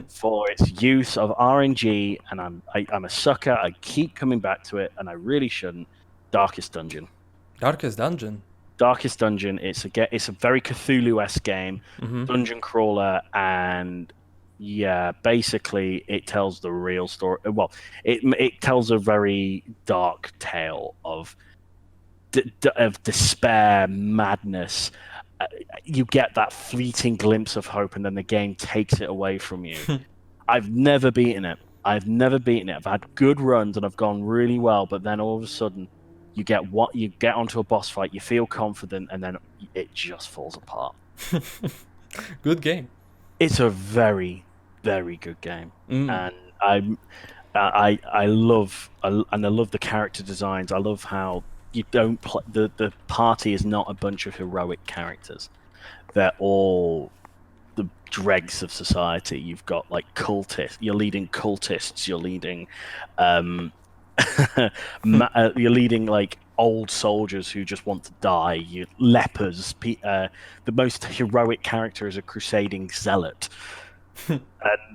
for its use of RNG. And I'm a sucker. I keep coming back to it, and I really shouldn't. Darkest Dungeon. Darkest Dungeon. Darkest Dungeon. It's a very Cthulhu-esque game, dungeon crawler, and yeah, basically it tells the real story. Well, it tells a very dark tale of despair, madness. You get that fleeting glimpse of hope, and then the game takes it away from you. I've never beaten it. I've had good runs, and I've gone really well, but then all of a sudden, you get onto a boss fight, you feel confident, and then it just falls apart. Good game. It's a very, very good game, and I love the character designs. I love how you don't play the party is not a bunch of heroic characters. They're all the dregs of society. You've got like cultists. You're leading cultists. You're leading you're leading like old soldiers who just want to die. You lepers. The most heroic character is a crusading zealot, and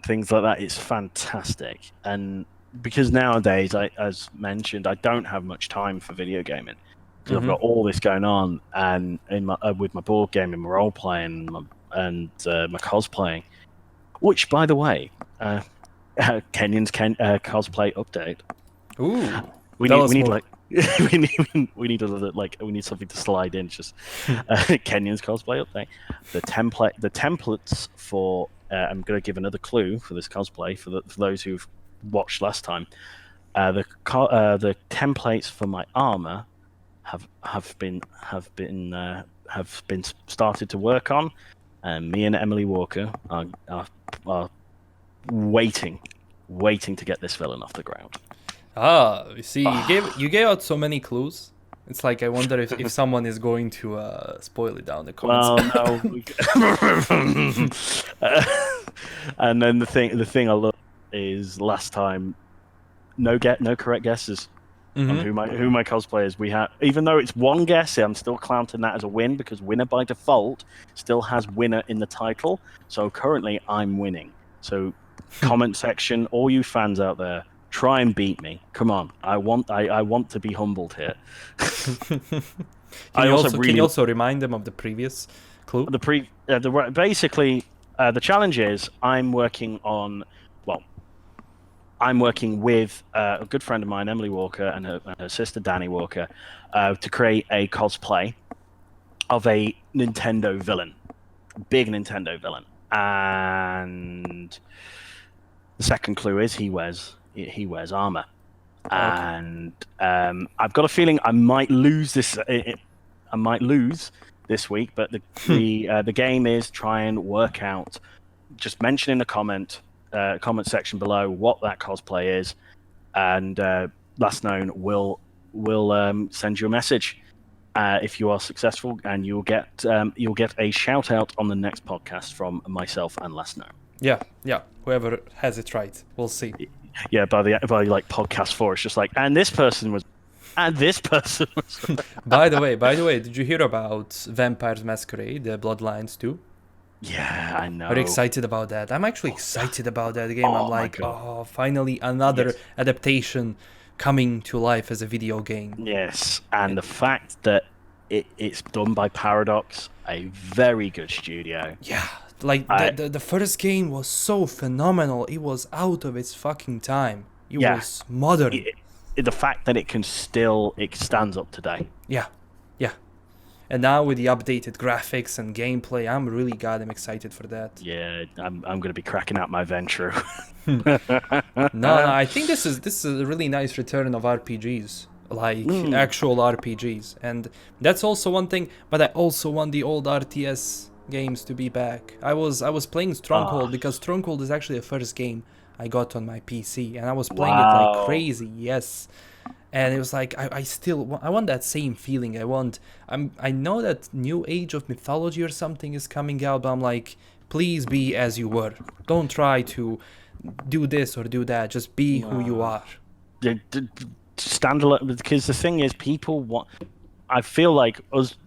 things like that. It's fantastic. And because nowadays, as mentioned, I don't have much time for video gaming because I've got all this going on, and with my board game and my role playing and my cosplaying, which by the way, Kenyon's cosplay update. Ooh, we need like we need something to slide in. Just Kenyon's cosplay update. The templates for I'm going to give another clue for this cosplay for those who've watched last time. The templates for my armor have been started to work on, and me and Emily Walker are waiting to get this villain off the ground. You see, you gave out so many clues. It's like I wonder if someone is going to spoil it down the comments. Well, no. And then the thing I love is last time, no correct guesses on who my cosplay is. We have, even though it's one guess, I'm still counting that as a win because winner by default still has winner in the title. So currently I'm winning. So comment section, all you fans out there, try and beat me. Come on, I want to be humbled here. Can you also remind them of the previous clue? Basically, the challenge is I'm working with a good friend of mine, Emily Walker, and her sister Danny Walker, to create a cosplay of a Nintendo villain, big Nintendo villain. And the second clue is he wears armor. Okay. And I've got a feeling I might lose this. I might lose this week, but the game is try and work out. Just mention in the comment section below what that cosplay is, and Last Known will send you a message if you are successful, and you'll get a shout out on the next podcast from myself and Last Known. Yeah. Whoever has it right, we'll see. Yeah, by like podcast 4, it's just like, and this person was. By the way, did you hear about Vampires Masquerade, the Bloodlines 2? Yeah, I know. Are you excited about that? I'm actually excited about that game. I'm like, finally another adaptation coming to life as a video game. Yes, and the fact that it's done by Paradox, a very good studio. Yeah, like the first game was so phenomenal. It was out of its fucking time. It was modern. The fact that it stands up today. Yeah. And now with the updated graphics and gameplay, I'm really goddamn excited for that. Yeah, I'm going to be cracking out my Ventru. No, I think this is a really nice return of RPGs, like actual RPGs, and that's also one thing. But I also want the old RTS games to be back. I was playing Stronghold because Stronghold is actually the first game I got on my PC, and I was playing it like crazy. Yes. And it was like I want that same feeling. I know that new age of mythology or something is coming out, but I'm like, please be as you were. Don't try to do this or do that. Just be who you are. Standalone, because the thing is, people want. I feel like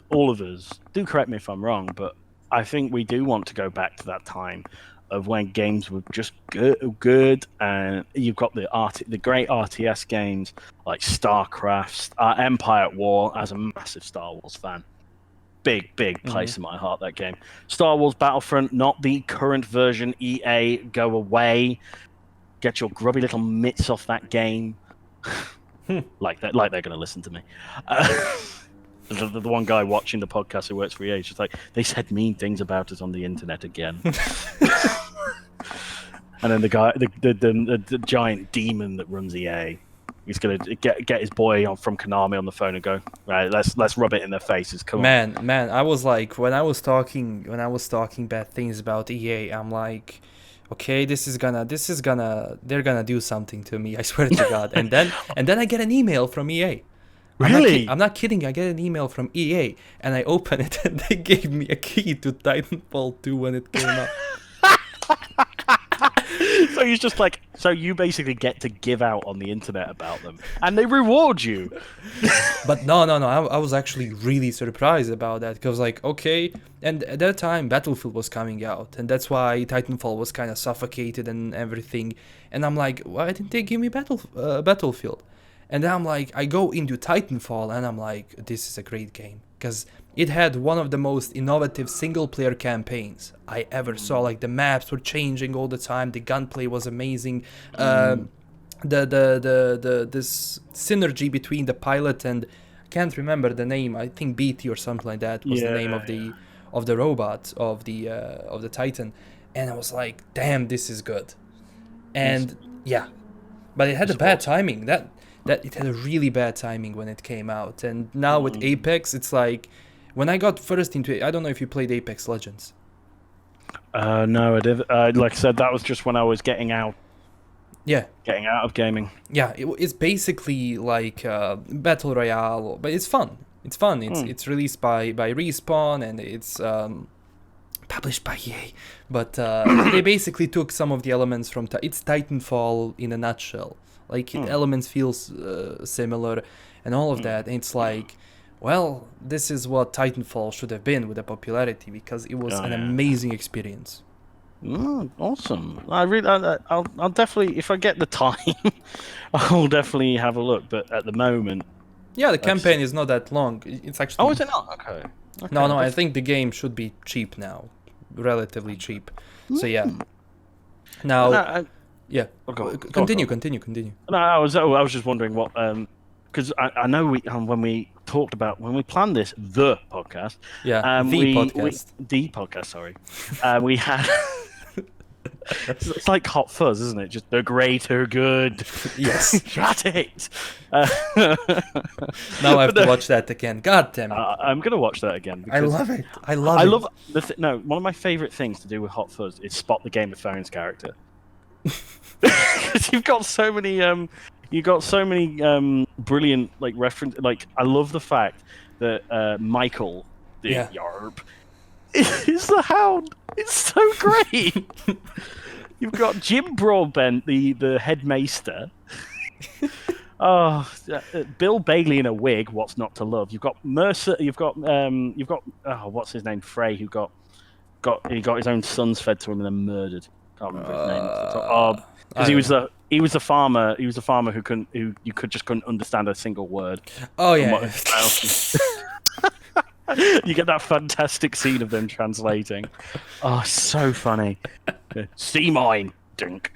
all of us. Do correct me if I'm wrong, but I think we do want to go back to that time of when games were just good, and you've got the great RTS games like StarCraft, Empire at War. As a massive Star Wars fan, big place in my heart, that game. Star Wars Battlefront, not the current version. EA, go away, get your grubby little mitts off that game. Like they're going to listen to me. The one guy watching the podcast who works for EA is just like, they said mean things about us on the internet again. And then the guy, the giant demon that runs EA, he's gonna get his boy from Konami on the phone and go, right, let's rub it in their faces. Come on. Man, I was like, when I was talking bad things about EA, I'm like, okay, they're gonna do something to me. I swear to God. And then I get an email from EA. Really? I'm not kidding. I get an email from EA, and I open it, and they gave me a key to Titanfall 2 when it came out. So he's just like, so you basically get to give out on the internet about them, and they reward you. But no. I was actually really surprised about that, because like, okay, and at that time Battlefield was coming out, and that's why Titanfall was kind of suffocated and everything. And I'm like, why didn't they give me Battlefield? And then I'm like, I go into Titanfall, and I'm like, this is a great game, because it had one of the most innovative single-player campaigns I ever saw. Like, the maps were changing all the time, the gunplay was amazing. This synergy between the pilot and, I can't remember the name, I think BT or something like that was the name of the robot, of the Titan. And I was like, damn, this is good. And yeah, but it had a bad timing. That it had a really bad timing when it came out. And now with Apex, it's like, when I got first into it, I don't know if you played Apex Legends. No, I did. Like I said, that was just when I was getting out. Yeah. Getting out of gaming. Yeah, it's basically like Battle Royale, but it's fun. It's fun. It's released by Respawn, and it's published by EA. But they basically took some of the elements from... It's Titanfall in a nutshell. Like, elements feels similar and all of that. And it's like, well, this is what Titanfall should have been with the popularity, because it was an amazing experience. Awesome. I'll definitely, if I get the time, I'll definitely have a look. But at the moment... Yeah, the campaign is not that long. It's actually... Oh, is it not? Okay. No, I think the game should be cheap now. Relatively cheap. So, yeah. Now... Yeah, continue. No, I was just wondering what, because I know when we planned the podcast. Yeah, the podcast. Sorry, we had. It's like Hot Fuzz, isn't it? Just the greater good. Yes, shut it. Now I have to watch that again. God damn it! I'm gonna watch that again. I love it. One of my favorite things to do with Hot Fuzz is spot the Game of Thrones character. Because you've got so many brilliant like reference. Like, I love the fact that Michael the Yarp is the Hound. It's so great. You've got Jim Broadbent, the headmaster. Bill Bailey in a wig. What's not to love? You've got Mercer. You've got what's his name? Frey, who got his own sons fed to him and then murdered. Can't remember his name. Because he was a farmer. He was a farmer who you couldn't understand a single word. Oh yeah. You get that fantastic scene of them translating. Oh, so funny. Sea mine, dink.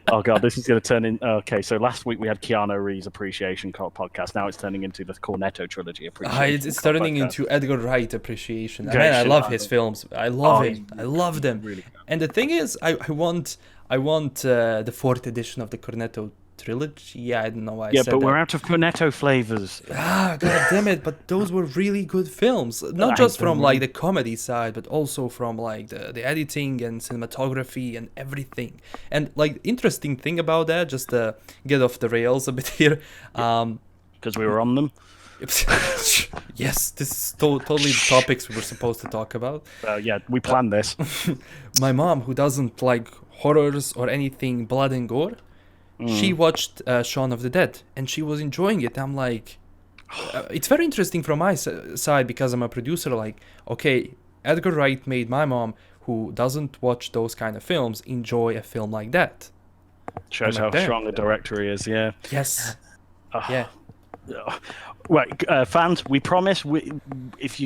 Oh god, this is going to turn in. Okay, so last week we had Keanu Reeves appreciation podcast. Now it's turning into the Cornetto trilogy appreciation. It's turning into Edgar Wright appreciation. Man, I love his films. I love it. I love them. Really, and the thing is, I want the 4th edition of the Cornetto trilogy. Yeah, I don't know why I Yeah, said but that. we're out of cornetto flavors. Ah, god damn it! But those were really good films, not just from like the comedy side, but also from like the editing and cinematography and everything. And like interesting thing about that, just to get off the rails a bit here. Because we were on them. Yes, this is totally the topics we were supposed to talk about. Yeah, we planned this. My mom, who doesn't like horrors or anything blood and gore, she watched Shaun of the Dead and she was enjoying it. I'm like, it's very interesting from my side because I'm a producer. Like, okay, Edgar Wright made my mom, who doesn't watch those kind of films, enjoy a film like that. Shows how strong a director he is. Yeah. Yes. Yeah. Right, fans. We promise. If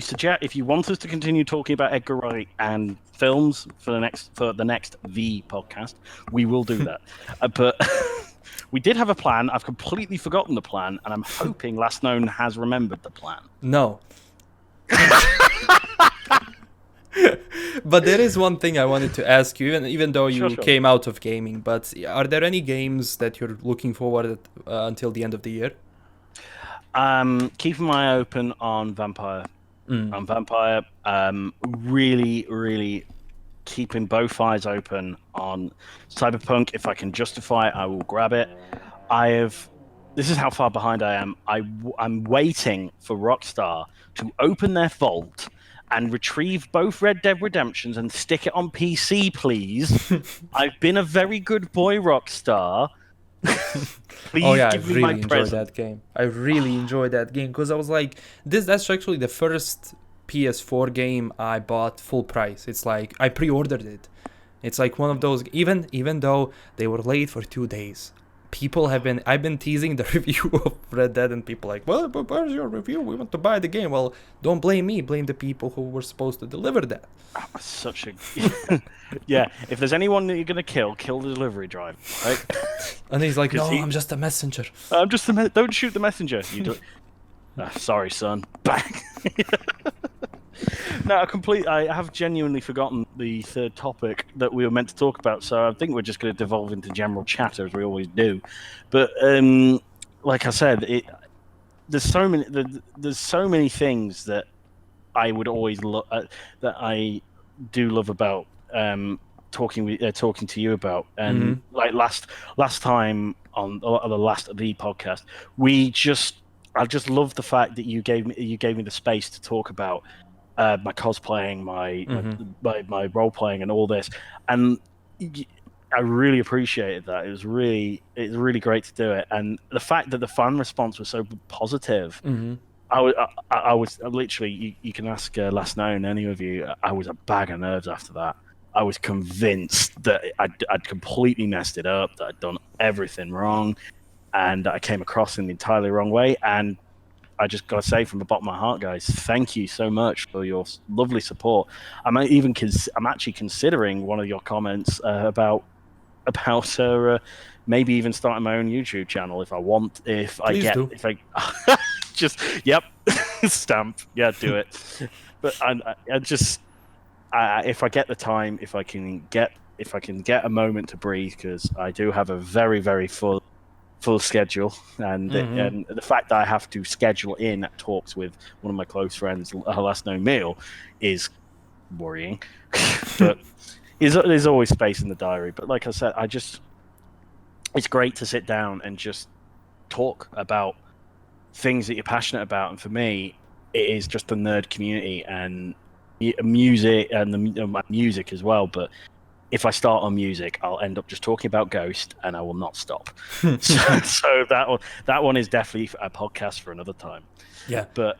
you want us to continue talking about Edgar Wright and films for the next V podcast, we will do that. But we did have a plan. I've completely forgotten the plan, and I'm hoping Last Known has remembered the plan. No. But there is one thing I wanted to ask you, even though you came out of gaming. But are there any games that you're looking forward until the end of the year? Keeping my eye open on Vampire. On Vampire, really, really keeping both eyes open on Cyberpunk. If I can justify it, I will grab it. This is how far behind I am. I'm waiting for Rockstar to open their vault and retrieve both Red Dead Redemptions and stick it on PC, please. I've been a very good boy, Rockstar. Please I give me really my enjoyed present. that game. I really enjoyed that game because I was like, that's actually the first PS4 game I bought full price. It's like I pre-ordered it. It's like one of those, even though they were late for 2 days. I've been teasing the review of Red Dead, and people like, well, but where's your review? We want to buy the game. Well, don't blame me. Blame the people who were supposed to deliver that. Such a yeah. If there's anyone that you're gonna kill the delivery driver, right? And he's like, no, I'm just a messenger. I'm just don't shoot the messenger. You do. Sorry, son. Back. No, I have genuinely forgotten the third topic that we were meant to talk about, so I think we're just going to devolve into general chatter as we always do. But like I said, there's so many things that I would always that I do love about talking to you about, and like last time on the last of the podcast, I just love the fact that you gave me the space to talk about my cosplaying, my role playing, and all this, and I really appreciated that. It was really great to do it, and the fact that the fan response was so positive. I was literally. You can ask Last Known, any of you. I was a bag of nerves after that. I was convinced that I'd completely messed it up, that I'd done everything wrong, and I came across in the entirely wrong way. And I just got to say from the bottom of my heart, guys, thank you so much for your lovely support. I'm actually considering one of your comments about maybe even starting my own YouTube channel if I just stamp, do it. But if I get the time, if I can get a moment to breathe, because I do have a very, very full schedule, and the fact that I have to schedule in talks with one of my close friends, LastKnownMeal, is worrying. But there's always space in the diary. But like I said, it's great to sit down and just talk about things that you're passionate about. And for me, it is just the nerd community and music, and my music as well. But if I start on music, I'll end up just talking about Ghost, and I will not stop. so that one is definitely a podcast for another time. Yeah. But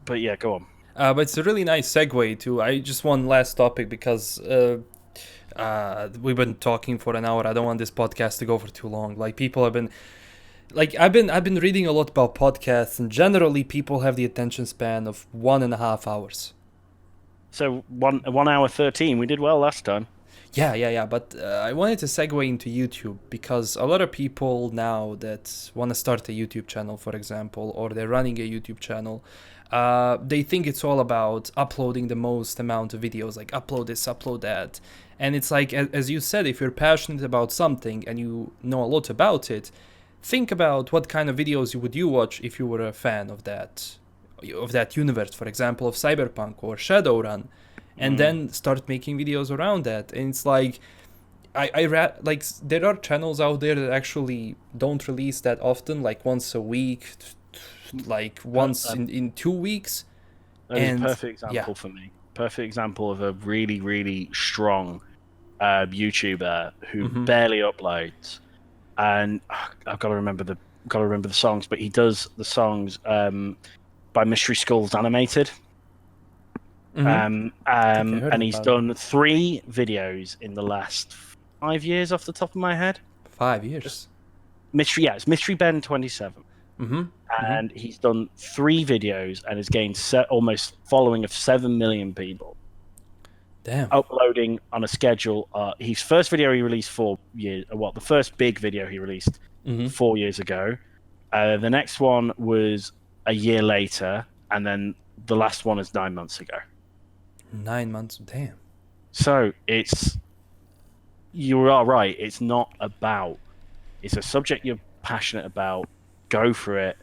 yeah, go on. But it's a really nice segue to. I just one last topic because we've been talking for an hour. I don't want this podcast to go for too long. Like people have been. Like I've been reading a lot about podcasts, and generally people have the attention span of 1.5 hours. So 1 hour 13. We did well last time. Yeah. But I wanted to segue into YouTube because a lot of people now that want to start a YouTube channel, for example, or they're running a YouTube channel, they think it's all about uploading the most amount of videos, like upload this, upload that. And it's like, as you said, if you're passionate about something and you know a lot about it, think about what kind of videos would you watch if you were a fan of that universe, for example, of Cyberpunk or Shadowrun, and then start making videos around that. And it's like like there are channels out there that actually don't release that often, like once a week, like once in 2 weeks. That is a perfect example for me. Perfect example of a really, really strong YouTuber who barely uploads, and I've got to remember the songs, but he does the songs by Mystery Skulls Animated. And he's done 3 videos in the last 5 years off the top of my head. 5 years. It's Mystery Ben 27. And he's done 3 videos and has gained almost following of 7 million people. Damn. Uploading on a schedule. His first video he released 4 years. The first big video he released 4 years ago. The next one was a year later, and then the last one is 9 months ago. 9 months, damn. So you are right. It's not about. It's a subject you're passionate about. Go for it,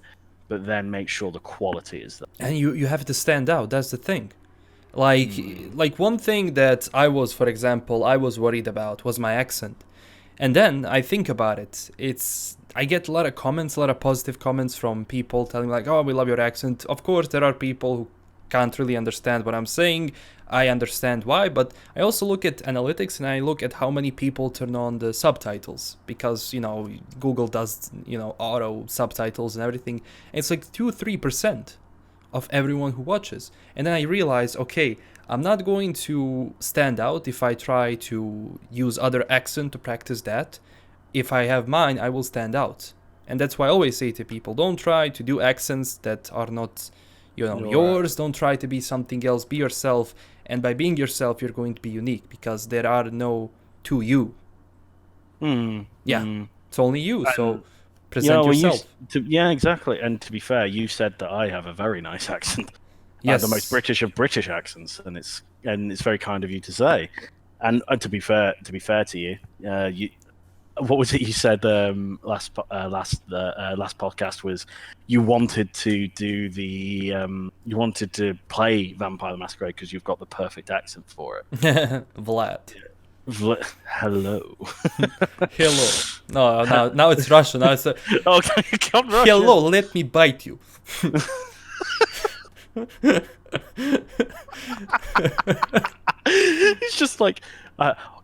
but then make sure the quality is there. And you have to stand out. That's the thing. Like one thing that I was worried about was my accent. And then I think about it. I get a lot of comments, a lot of positive comments from people telling me like, oh, we love your accent. Of course, there are people who can't really understand what I'm saying. I understand why, but I also look at analytics and I look at how many people turn on the subtitles, because, Google does, auto subtitles and everything. And it's like 2-3% of everyone who watches. And then I realize, okay, I'm not going to stand out if I try to use other accent to practice that. If I have mine, I will stand out. And that's why I always say to people, don't try to do accents that are not, yours. Don't try to be something else. Be yourself. And by being yourself, you're going to be unique, because there are no two you. It's only you. So present yourself. Exactly. And to be fair, you said that I have a very nice accent. Yes. The most British of British accents, and it's very kind of you to say. And to be fair to you, what was it you said last podcast was you wanted to do you wanted to play Vampire the Masquerade because you've got the perfect accent for it. Vlad. Hello. Hello. No, now it's Russian. Now it's okay, come Russian. Hello, let me bite you. It's just like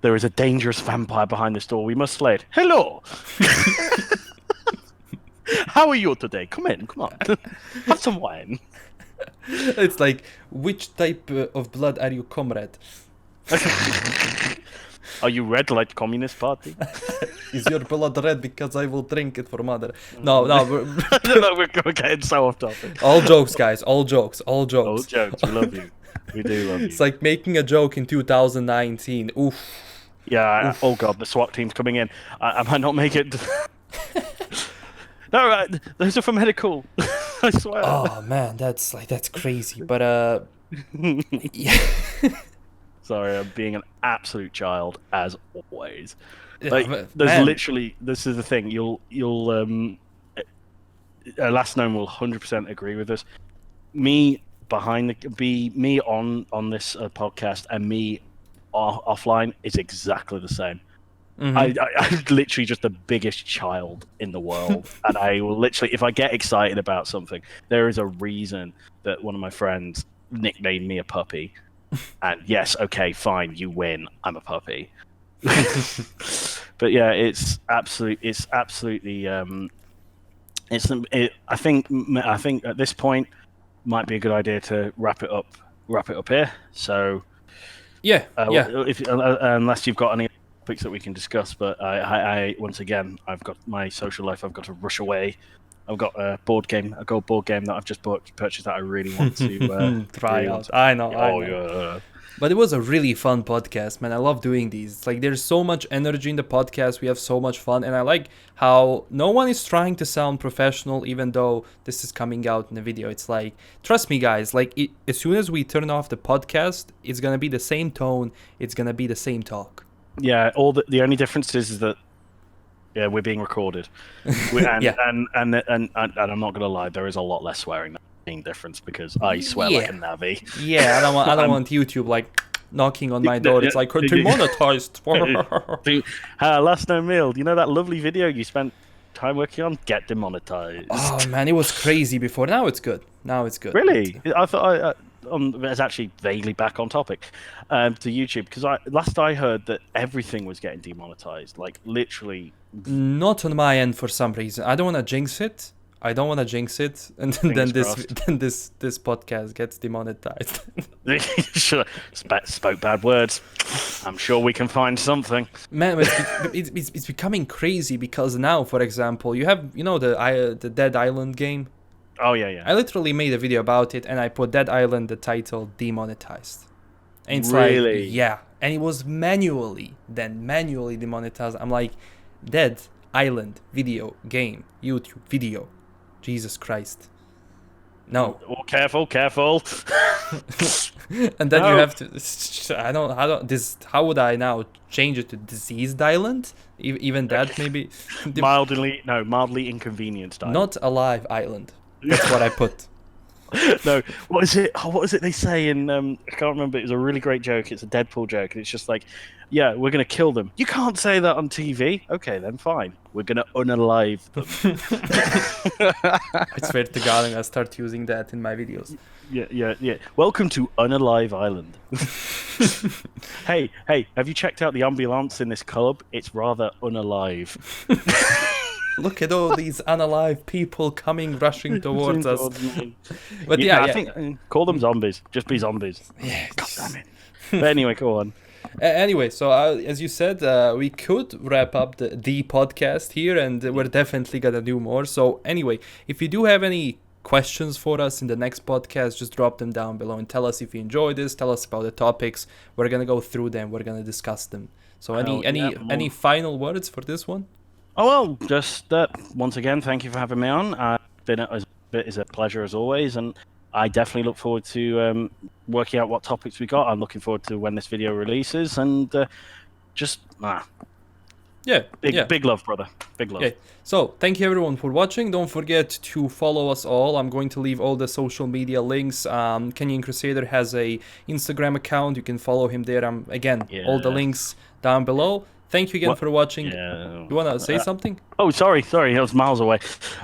there is a dangerous vampire behind this door. We must slay it. Hello. How are you today? Come on. Have some wine. It's like, which type of blood are you, comrade? Are you red like Communist Party? Is your blood red because I will drink it for mother? No, we're getting so off topic. All jokes, guys. All jokes. All jokes. We love you. We do love you. It's like making a joke in 2019. Oof. Yeah. Oof. Oh god, the SWAT team's coming in. I might not make it. No, those are for medical. I swear. Oh man, that's crazy. But yeah. Sorry, I'm being an absolute child as always. Like, there's literally, this is the thing. You'll LastKnown will 100% agree with this. Me on this podcast and me offline is exactly the same. I'm literally just the biggest child in the world, and I will literally, if I get excited about something, there is a reason that one of my friends nicknamed me a puppy. And yes, okay, fine, you win. I'm a puppy. But yeah, it's absolutely. I think at this point might be a good idea to wrap it up here. So yeah. Unless you've got any topics that we can discuss, but I once again, I've got my social life. I've got to rush away. I've got a gold board game that I've just purchased that I really want to try out. I know. Yeah. But it was a really fun podcast, man. I love doing these. It's like there's so much energy in the podcast. We have so much fun, and I like how no one is trying to sound professional, even though this is coming out in the video. It's like, trust me, guys. Like as soon as we turn off the podcast, it's gonna be the same tone. It's gonna be the same talk. Yeah. The only difference is that Yeah, we're being recorded. And, Yeah. and I'm not gonna lie, there is a lot less swearing. Difference because I swear like a Yeah. navvy. Yeah, I don't want YouTube like knocking on my door. It's like demonetized. LastKnownMeal, you know that lovely video you spent time working on? Get demonetized. Oh man, it was crazy before. Now it's good. Now it's good. Really? I thought it's actually vaguely back on topic to YouTube because last I heard that everything was getting demonetized, like literally. Not on my end for some reason. I don't want to jinx it. And then this podcast gets demonetized. Sure, spoke bad words. I'm sure we can find something. Man, it's becoming crazy because now, for example, you have the Dead Island game. Oh yeah. I literally made a video about it, and I put Dead Island the title demonetized. And it's really? like, yeah, and it was manually demonetized. I'm like, Dead Island video game YouTube video. Jesus Christ. No. Oh, careful. And then you have to. I don't. This. How would I now change it to Diseased Island? Even that maybe. Mildly inconvenienced island. Not Alive Island. That's what I put. No, what is it? What is it they say in? I can't remember. It was a really great joke. It's a Deadpool joke, and it's just like, yeah, we're gonna kill them. You can't say that on TV. Okay, then fine. We're gonna unalive them. I swear to God, I'm gonna start using that in my videos. Yeah. Welcome to Unalive Island. Hey, have you checked out the ambulance in this club? It's rather unalive. Look at all these unalive people rushing towards us. But I think call them zombies. Just be zombies. Yeah. God damn it. But anyway, go on. Anyway, so as you said, we could wrap up the podcast here, and we're definitely gonna do more. So anyway, if you do have any questions for us in the next podcast, just drop them down below and tell us if you enjoyed this. Tell us about the topics. We're gonna go through them. We're gonna discuss them. So any final words for this one? Oh well, just once again, thank you for having me on. It's a pleasure as always, and I definitely look forward to working out what topics we got. I'm looking forward to when this video releases, and big love, brother. Big love. Yeah. So thank you everyone for watching. Don't forget to follow us all. I'm going to leave all the social media links. KenyanKrusader has a Instagram account. You can follow him there. All the links down below. Thank you again for watching. Yeah. You want to say something? Oh, sorry. I was miles away.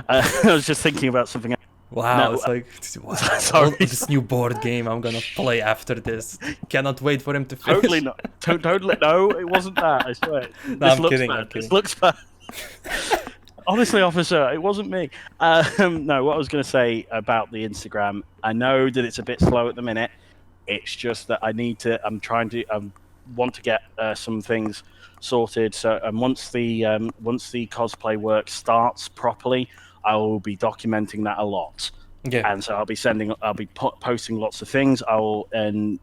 I was just thinking about something else. Wow, it's like, wow, sorry. This new board game I'm gonna play after this. Cannot wait for him to finish. Totally not. Totally. No, it wasn't that. I swear. No, I'm kidding. This looks bad. Honestly, officer, it wasn't me. No, what I was going to say about the Instagram, I know that it's a bit slow at the minute. It's just that I want to get some things sorted. So, once the cosplay work starts properly, I will be documenting that a lot. Yeah. And so I'll be posting lots of things. And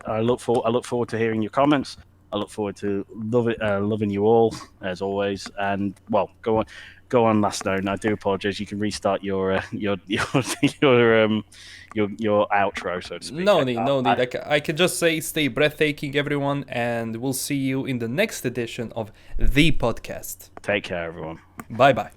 I look forward to hearing your comments. I look forward to loving you all as always. And well, go on, LastKnown. I do apologize. You can restart your outro, so to speak. No need. I can just say stay breathtaking, everyone, and we'll see you in the next edition of the podcast. Take care, everyone. Bye. Bye.